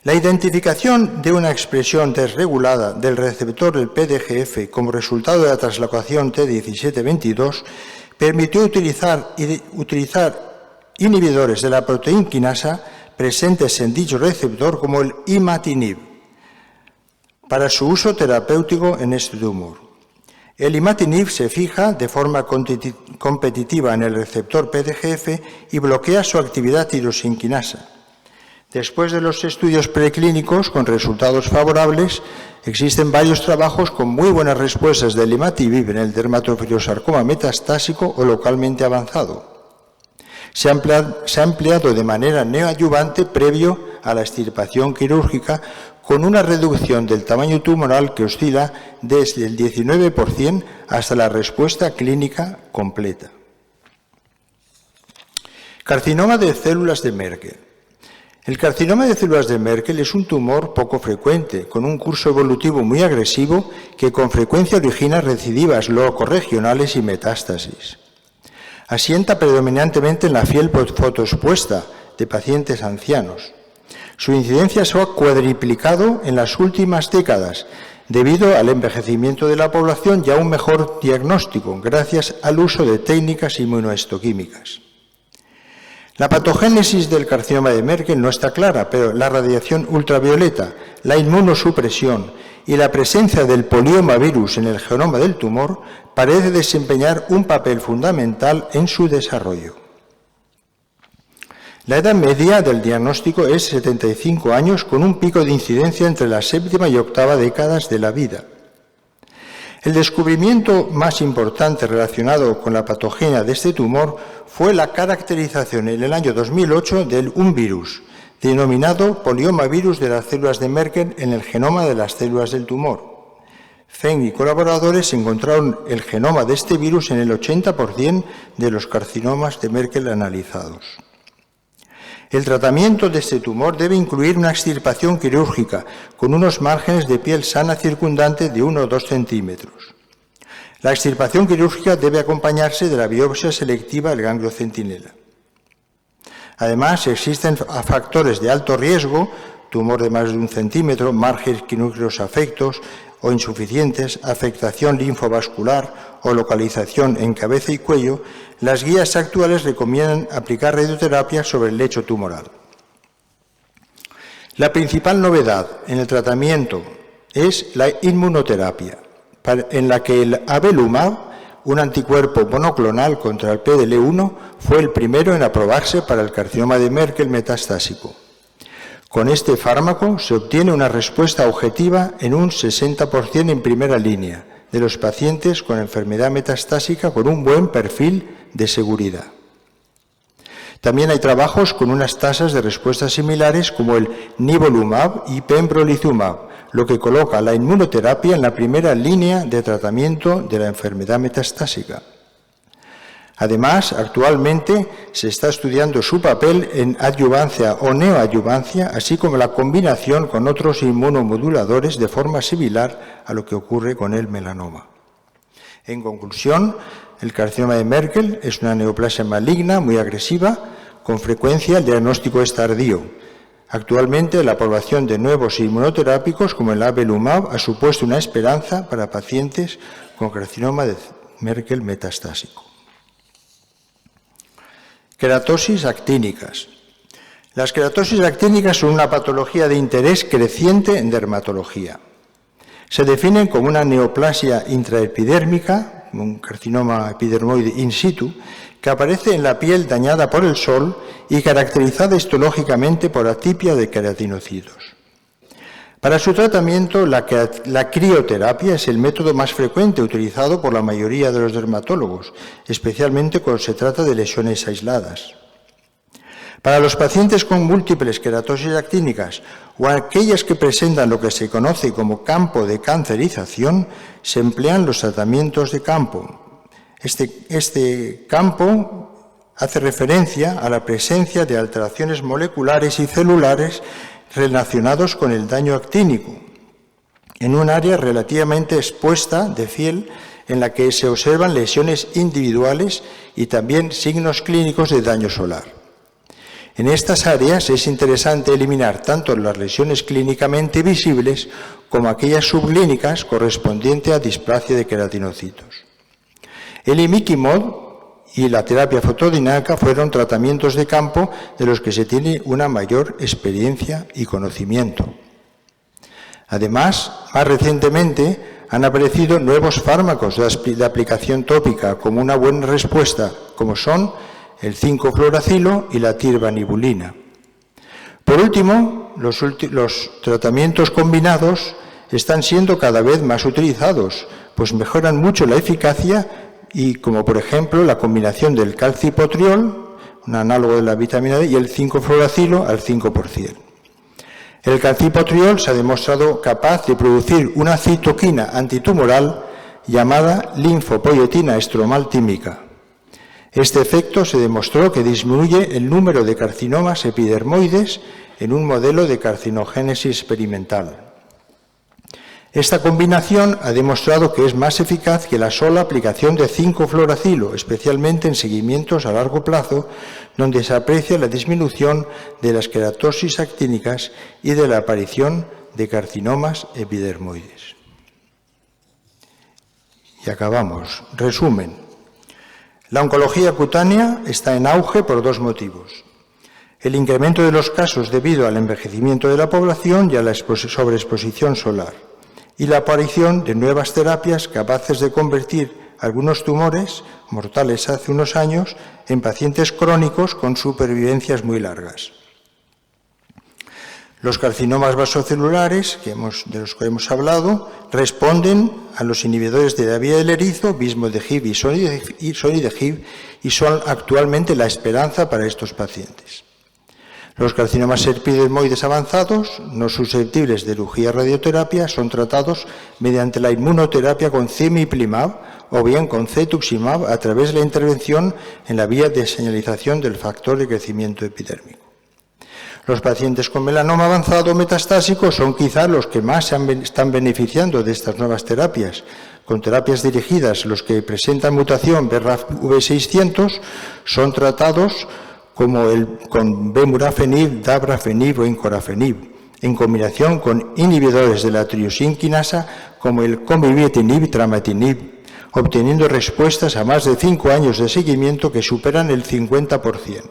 La identificación de una expresión desregulada del receptor del PDGF como resultado de la translocación T1722 permitió utilizar inhibidores de la proteína quinasa presentes en dicho receptor como el imatinib para su uso terapéutico en este tumor. El imatinib se fija de forma competitiva en el receptor PDGF y bloquea su actividad tirosinquinasa. Después de los estudios preclínicos con resultados favorables, existen varios trabajos con muy buenas respuestas del imatinib en el dermatofibrosarcoma metastásico o localmente avanzado. Se ha empleado de manera neoadyuvante previo a la extirpación quirúrgica con una reducción del tamaño tumoral que oscila desde el 19% hasta la respuesta clínica completa. Carcinoma de células de Merkel. El carcinoma de células de Merkel es un tumor poco frecuente, con un curso evolutivo muy agresivo que con frecuencia origina recidivas locorregionales y metástasis. Asienta predominantemente en la piel fotoexpuesta de pacientes ancianos. Su incidencia se ha cuadriplicado en las últimas décadas debido al envejecimiento de la población y a un mejor diagnóstico gracias al uso de técnicas inmunohistoquímicas. La patogénesis del carcinoma de Merkel no está clara, pero la radiación ultravioleta, la inmunosupresión y la presencia del poliomavirus en el genoma del tumor parece desempeñar un papel fundamental en su desarrollo. La edad media del diagnóstico es 75 años, con un pico de incidencia entre la séptima y octava décadas de la vida. El descubrimiento más importante relacionado con la patogenia de este tumor fue la caracterización en el año 2008 de un virus, denominado poliomavirus de las células de Merkel en el genoma de las células del tumor. Feng y colaboradores encontraron el genoma de este virus en el 80% de los carcinomas de Merkel analizados. El tratamiento de este tumor debe incluir una extirpación quirúrgica con unos márgenes de piel sana circundante de 1 o 2 centímetros. La extirpación quirúrgica debe acompañarse de la biopsia selectiva del ganglio centinela. Además, existen factores de alto riesgo, tumor de más de 1 centímetro, márgenes quirúrgicos afectos o insuficientes, afectación linfovascular o localización en cabeza y cuello. Las guías actuales recomiendan aplicar radioterapia sobre el lecho tumoral. La principal novedad en el tratamiento es la inmunoterapia, en la que el avelumab, un anticuerpo monoclonal contra el PDL1, fue el primero en aprobarse para el carcinoma de Merkel metastásico. Con este fármaco se obtiene una respuesta objetiva en un 60% en primera línea de los pacientes con enfermedad metastásica con un buen perfil de seguridad. También hay trabajos con unas tasas de respuesta similares como el nivolumab y pembrolizumab, lo que coloca la inmunoterapia en la primera línea de tratamiento de la enfermedad metastásica. Además, actualmente se está estudiando su papel en adyuvancia o neoadyuvancia, así como la combinación con otros inmunomoduladores de forma similar a lo que ocurre con el melanoma. En conclusión, el carcinoma de Merkel es una neoplasia maligna muy agresiva. Con frecuencia el diagnóstico es tardío. Actualmente la aprobación de nuevos inmunoterápicos como el avelumab ha supuesto una esperanza para pacientes con carcinoma de Merkel metastásico. Queratosis actínicas. Las queratosis actínicas son una patología de interés creciente en dermatología. Se definen como una neoplasia intraepidérmica, un carcinoma epidermoide in situ, que aparece en la piel dañada por el sol y caracterizada histológicamente por atipia de queratinocitos. Para su tratamiento, la crioterapia es el método más frecuente utilizado por la mayoría de los dermatólogos, especialmente cuando se trata de lesiones aisladas. Para los pacientes con múltiples queratosis actínicas o aquellas que presentan lo que se conoce como campo de cancerización, se emplean los tratamientos de campo, Este campo hace referencia a la presencia de alteraciones moleculares y celulares relacionados con el daño actínico, en un área relativamente expuesta de piel en la que se observan lesiones individuales y también signos clínicos de daño solar. En estas áreas es interesante eliminar tanto las lesiones clínicamente visibles como aquellas subclínicas correspondientes a displasia de queratinocitos. El imiquimod y la terapia fotodinámica fueron tratamientos de campo de los que se tiene una mayor experiencia y conocimiento. Además, más recientemente han aparecido nuevos fármacos de aplicación tópica como una buena respuesta, como son el 5-fluoracilo y la tirbanibulina. Por último, los tratamientos combinados están siendo cada vez más utilizados, pues mejoran mucho la eficacia y como por ejemplo la combinación del calcipotriol, un análogo de la vitamina D, y el 5-fluoracilo al 5%. El calcipotriol se ha demostrado capaz de producir una citoquina antitumoral llamada linfopoietina estromal tímica. Este efecto se demostró que disminuye el número de carcinomas epidermoides en un modelo de carcinogénesis experimental. Esta combinación ha demostrado que es más eficaz que la sola aplicación de 5-fluoracilo, especialmente en seguimientos a largo plazo, donde se aprecia la disminución de las queratosis actínicas y de la aparición de carcinomas epidermoides. Y acabamos. Resumen. La oncología cutánea está en auge por dos motivos. El incremento de los casos debido al envejecimiento de la población y a la sobreexposición solar, y la aparición de nuevas terapias capaces de convertir algunos tumores mortales hace unos años en pacientes crónicos con supervivencias muy largas. Los carcinomas vasocelulares, de los que hemos hablado, responden a los inhibidores de la vía del erizo, Vismodegib y Sonidegib, y son actualmente la esperanza para estos pacientes. Los carcinomas epidermoides avanzados, no susceptibles de cirugía radioterapia, son tratados mediante la inmunoterapia con cemiplimab o bien con cetuximab a través de la intervención en la vía de señalización del factor de crecimiento epidérmico. Los pacientes con melanoma avanzado metastásico son quizá los que más están beneficiando de estas nuevas terapias. Con terapias dirigidas, los que presentan mutación BRAF V600 son tratados con bemurafenib, dabrafenib o encorafenib, en combinación con inhibidores de la triosinquinasa como el comibetinib y tramatinib, obteniendo respuestas a más de 5 años de seguimiento que superan el 50%.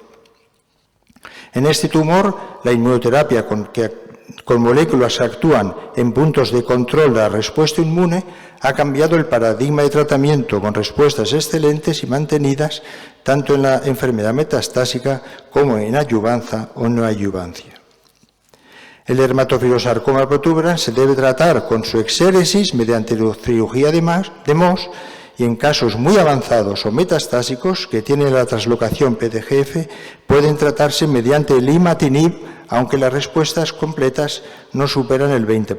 En este tumor, la inmunoterapia con moléculas que actúan en puntos de control de la respuesta inmune ha cambiado el paradigma de tratamiento con respuestas excelentes y mantenidas tanto en la enfermedad metastásica como en adyuvanza o no adyuvancia. El dermatofibrosarcoma protuberans se debe tratar con su exéresis mediante cirugía de MOS y en casos muy avanzados o metastásicos que tienen la translocación PDGF pueden tratarse mediante el imatinib, aunque las respuestas completas no superan el 20%.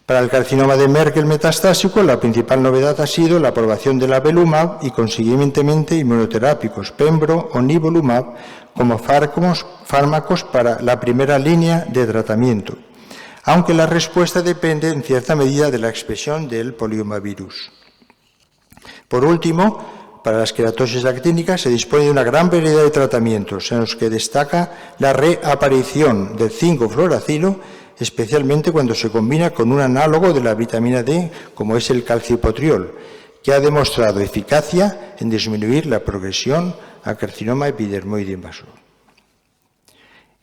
Para el carcinoma de Merkel metastásico, la principal novedad ha sido la aprobación del avelumab y, consiguientemente, inmunoterápicos pembro o nivolumab como fármacos para la primera línea de tratamiento, aunque la respuesta depende en cierta medida de la expresión del poliomavirus. Por último, para las queratosis actínicas se dispone de una gran variedad de tratamientos en los que destaca la reaparición del 5-fluoracilo, especialmente cuando se combina con un análogo de la vitamina D, como es el calcipotriol, que ha demostrado eficacia en disminuir la progresión a carcinoma epidermoide invasor.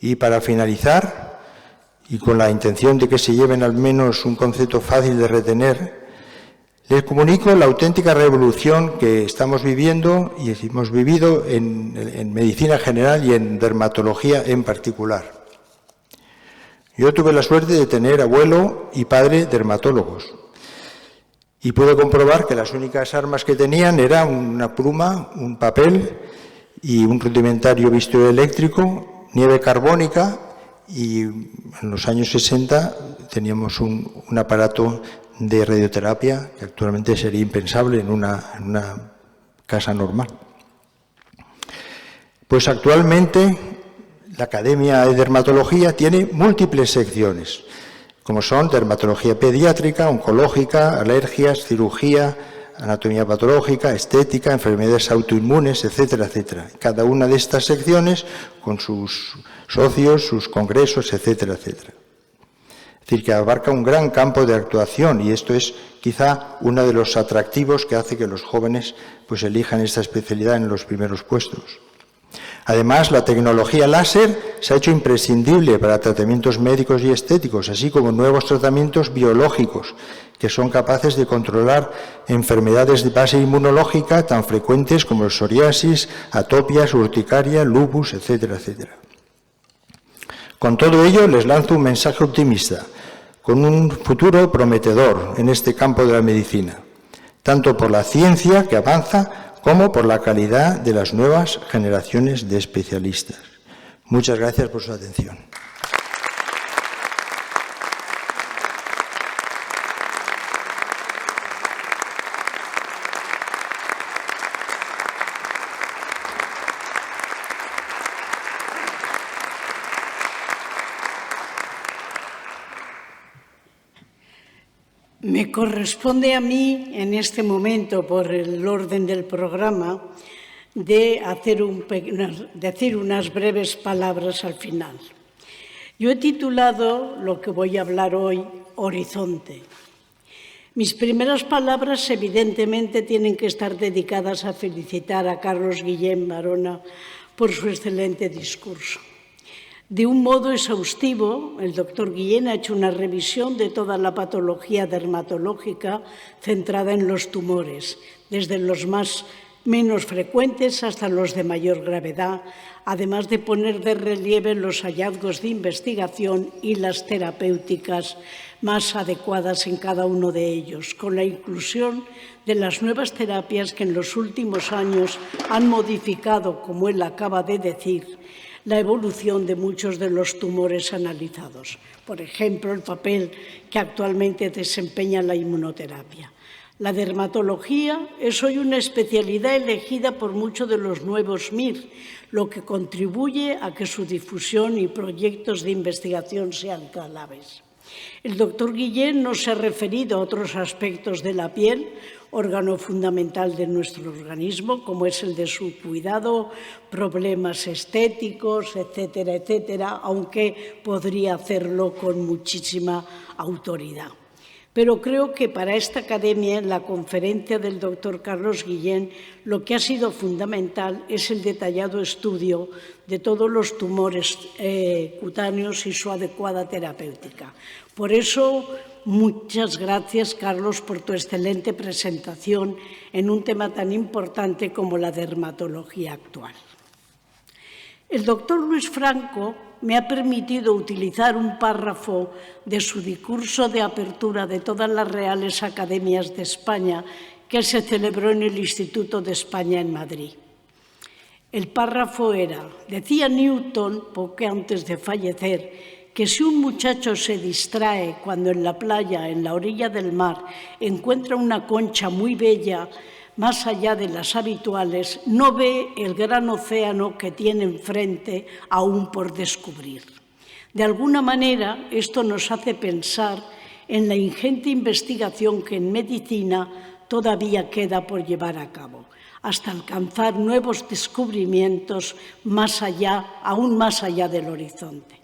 Y para finalizar, y con la intención de que se lleven al menos un concepto fácil de retener, les comunico la auténtica revolución que estamos viviendo y hemos vivido en medicina general y en dermatología en particular. Yo tuve la suerte de tener abuelo y padre dermatólogos y pude comprobar que las únicas armas que tenían eran una pluma, un papel y un rudimentario bisturí eléctrico, nieve carbónica y en los años 60 teníamos un aparato de radioterapia, que actualmente sería impensable en una casa normal. Pues actualmente la Academia de Dermatología tiene múltiples secciones, como son dermatología pediátrica, oncológica, alergias, cirugía, anatomía patológica, estética, enfermedades autoinmunes, etcétera, etcétera. Cada una de estas secciones con sus socios, sus congresos, etcétera, etcétera. Es decir, que abarca un gran campo de actuación y esto es quizá uno de los atractivos que hace que los jóvenes pues elijan esta especialidad en los primeros puestos. Además, la tecnología láser se ha hecho imprescindible para tratamientos médicos y estéticos, así como nuevos tratamientos biológicos que son capaces de controlar enfermedades de base inmunológica tan frecuentes como el psoriasis, atopias, urticaria, lupus, etcétera, etcétera. Con todo ello, les lanzo un mensaje optimista, con un futuro prometedor en este campo de la medicina, tanto por la ciencia que avanza como por la calidad de las nuevas generaciones de especialistas. Muchas gracias por su atención. Me corresponde a mí, en este momento, por el orden del programa, de decir unas breves palabras al final. Yo he titulado lo que voy a hablar hoy, Horizonte. Mis primeras palabras, evidentemente, tienen que estar dedicadas a felicitar a Carlos Guillén Barona por su excelente discurso. De un modo exhaustivo, el doctor Guillén ha hecho una revisión de toda la patología dermatológica centrada en los tumores, desde los menos frecuentes hasta los de mayor gravedad, además de poner de relieve los hallazgos de investigación y las terapéuticas más adecuadas en cada uno de ellos, con la inclusión de las nuevas terapias que en los últimos años han modificado, como él acaba de decir, la evolución de muchos de los tumores analizados. Por ejemplo, el papel que actualmente desempeña la inmunoterapia. La dermatología es hoy una especialidad elegida por muchos de los nuevos MIR, lo que contribuye a que su difusión y proyectos de investigación sean claves. El doctor Guillén nos ha referido a otros aspectos de la piel, órgano fundamental de nuestro organismo, como es el de su cuidado, problemas estéticos, etcétera, etcétera, aunque podría hacerlo con muchísima autoridad. Pero creo que para esta academia, en la conferencia del doctor Carlos Guillén, lo que ha sido fundamental es el detallado estudio de todos los tumores cutáneos y su adecuada terapéutica. Por eso, muchas gracias, Carlos, por tu excelente presentación en un tema tan importante como la dermatología actual. El doctor Luis Franco me ha permitido utilizar un párrafo de su discurso de apertura de todas las Reales Academias de España que se celebró en el Instituto de España en Madrid. El párrafo era: decía Newton, poco antes de fallecer, que si un muchacho se distrae cuando en la playa, en la orilla del mar, encuentra una concha muy bella, más allá de las habituales, no ve el gran océano que tiene enfrente aún por descubrir. De alguna manera, esto nos hace pensar en la ingente investigación que en medicina todavía queda por llevar a cabo, hasta alcanzar nuevos descubrimientos aún más allá del horizonte.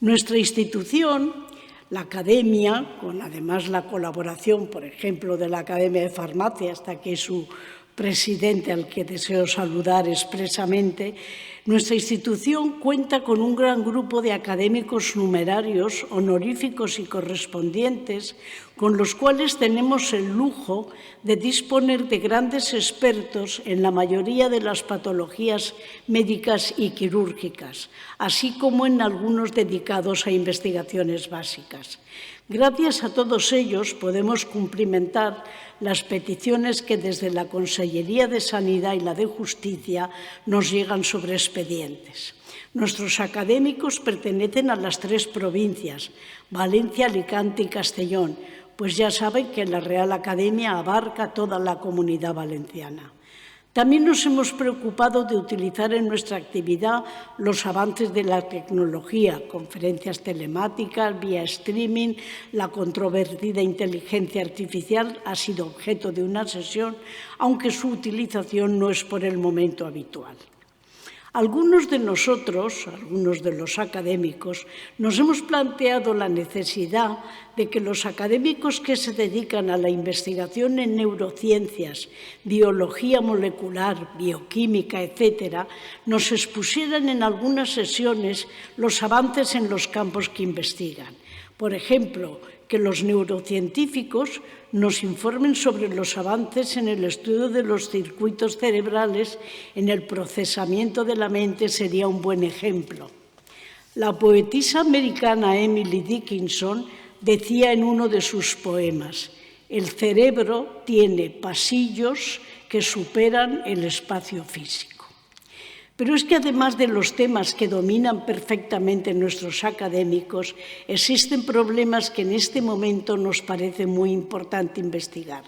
Nuestra institución, la Academia, con además la colaboración, por ejemplo, de la Academia de Farmacia, hasta que su presidente, al que deseo saludar expresamente, nuestra institución cuenta con un gran grupo de académicos numerarios, honoríficos y correspondientes, con los cuales tenemos el lujo de disponer de grandes expertos en la mayoría de las patologías médicas y quirúrgicas, así como en algunos dedicados a investigaciones básicas. Gracias a todos ellos podemos cumplimentar las peticiones que desde la Consellería de Sanidad y la de Justicia nos llegan sobre expedientes. Nuestros académicos pertenecen a las 3 provincias, Valencia, Alicante y Castellón, pues ya saben que la Real Academia abarca toda la Comunidad Valenciana. También nos hemos preocupado de utilizar en nuestra actividad los avances de la tecnología, conferencias telemáticas, vía streaming. La controvertida inteligencia artificial ha sido objeto de una sesión, aunque su utilización no es por el momento habitual. Algunos de nosotros, algunos de los académicos, nos hemos planteado la necesidad de que los académicos que se dedican a la investigación en neurociencias, biología molecular, bioquímica, etc., nos expusieran en algunas sesiones los avances en los campos que investigan. Por ejemplo, que los neurocientíficos nos informen sobre los avances en el estudio de los circuitos cerebrales en el procesamiento de la mente sería un buen ejemplo. La poetisa americana Emily Dickinson decía en uno de sus poemas: el cerebro tiene pasillos que superan el espacio físico. Pero es que además de los temas que dominan perfectamente nuestros académicos, existen problemas que en este momento nos parece muy importante investigar.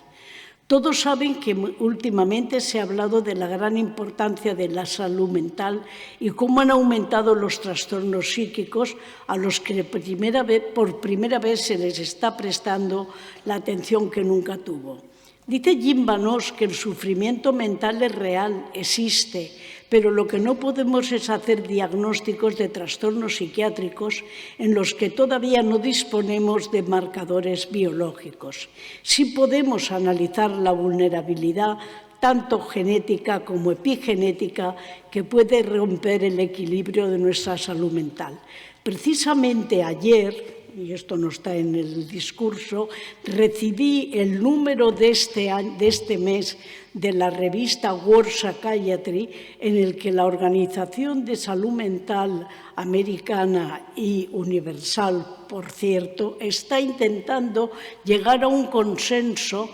Todos saben que últimamente se ha hablado de la gran importancia de la salud mental y cómo han aumentado los trastornos psíquicos a los que por primera vez se les está prestando la atención que nunca tuvo. Dice Jim Vanos que el sufrimiento mental es real, existe, pero lo que no podemos es hacer diagnósticos de trastornos psiquiátricos en los que todavía no disponemos de marcadores biológicos. Sí podemos analizar la vulnerabilidad, tanto genética como epigenética, que puede romper el equilibrio de nuestra salud mental. Precisamente ayer, y esto no está en el discurso, recibí el número de este mes de la revista World Psychiatry, en el que la Organización de Salud Mental Americana y Universal, por cierto, está intentando llegar a un consenso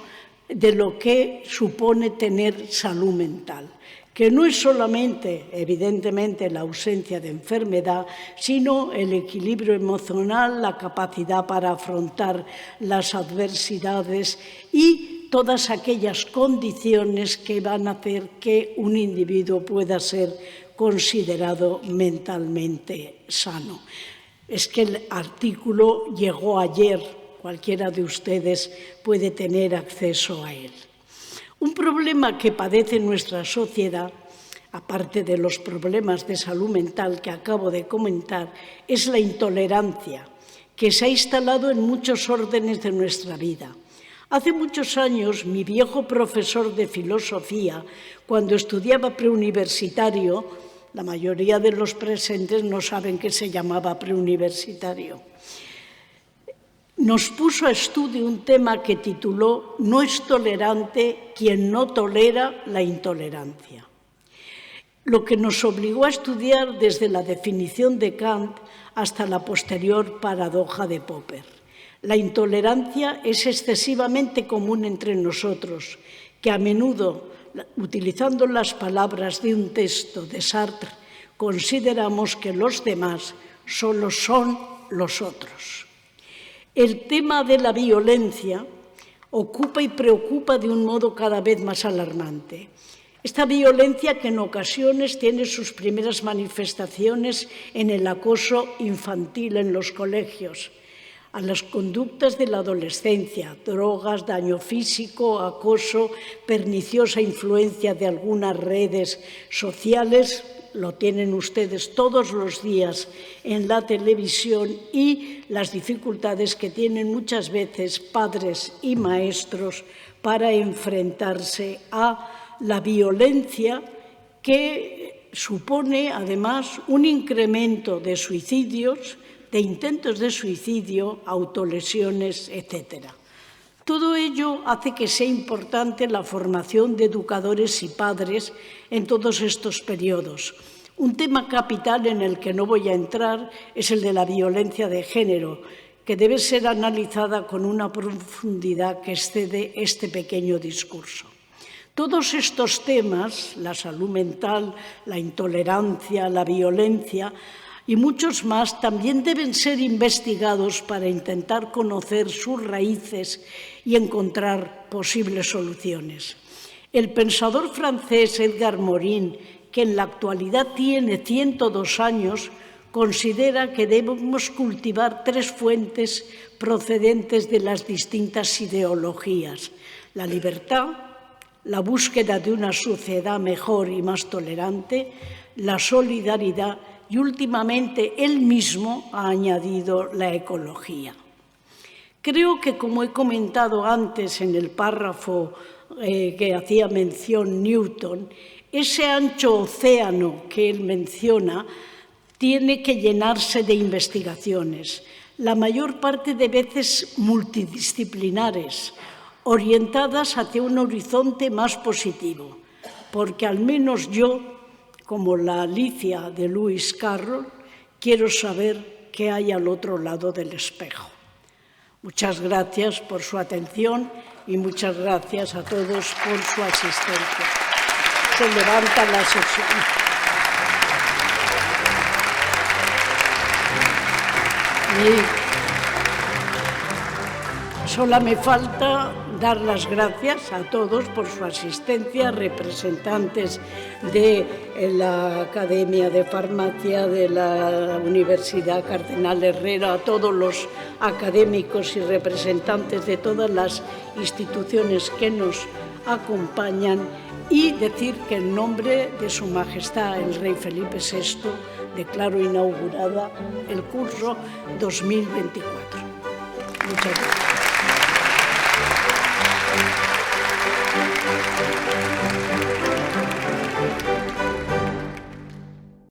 de lo que supone tener salud mental, que no es solamente, evidentemente, la ausencia de enfermedad, sino el equilibrio emocional, la capacidad para afrontar las adversidades y todas aquellas condiciones que van a hacer que un individuo pueda ser considerado mentalmente sano. Es que el artículo llegó ayer, cualquiera de ustedes puede tener acceso a él. Un problema que padece nuestra sociedad, aparte de los problemas de salud mental que acabo de comentar, es la intolerancia, que se ha instalado en muchos órdenes de nuestra vida. Hace muchos años, mi viejo profesor de filosofía, cuando estudiaba preuniversitario, la mayoría de los presentes no saben que se llamaba preuniversitario, nos puso a estudio un tema que tituló «No es tolerante quien no tolera la intolerancia», lo que nos obligó a estudiar desde la definición de Kant hasta la posterior paradoja de Popper. La intolerancia es excesivamente común entre nosotros, que a menudo, utilizando las palabras de un texto de Sartre, consideramos que los demás solo son los otros. El tema de la violencia ocupa y preocupa de un modo cada vez más alarmante. Esta violencia que en ocasiones tiene sus primeras manifestaciones en el acoso infantil en los colegios, a las conductas de la adolescencia, drogas, daño físico, acoso, perniciosa influencia de algunas redes sociales, lo tienen ustedes todos los días en la televisión, y las dificultades que tienen muchas veces padres y maestros para enfrentarse a la violencia, que supone además un incremento de suicidios, de intentos de suicidio, autolesiones, etc. Todo ello hace que sea importante la formación de educadores y padres en todos estos periodos. Un tema capital en el que no voy a entrar es el de la violencia de género, que debe ser analizada con una profundidad que excede este pequeño discurso. Todos estos temas, la salud mental, la intolerancia, la violencia, y muchos más también deben ser investigados para intentar conocer sus raíces y encontrar posibles soluciones. El pensador francés Edgar Morin, que en la actualidad tiene 102 años, considera que debemos cultivar 3 fuentes procedentes de las distintas ideologías: la libertad, la búsqueda de una sociedad mejor y más tolerante, la solidaridad y, últimamente, él mismo ha añadido la ecología. Creo que, como he comentado antes en el párrafo que hacía mención Newton, ese ancho océano que él menciona tiene que llenarse de investigaciones, la mayor parte de veces multidisciplinares, orientadas hacia un horizonte más positivo, porque al menos yo, como la Alicia de Lewis Carroll, quiero saber qué hay al otro lado del espejo. Muchas gracias por su atención y muchas gracias a todos por su asistencia. Se levanta la sesión. Y solo me falta dar las gracias a todos por su asistencia, representantes de la Academia de Farmacia, de la Universidad Cardenal Herrera, a todos los académicos y representantes de todas las instituciones que nos acompañan, y decir que en nombre de Su Majestad el Rey Felipe VI declaro inaugurada el curso 2024. Muchas gracias.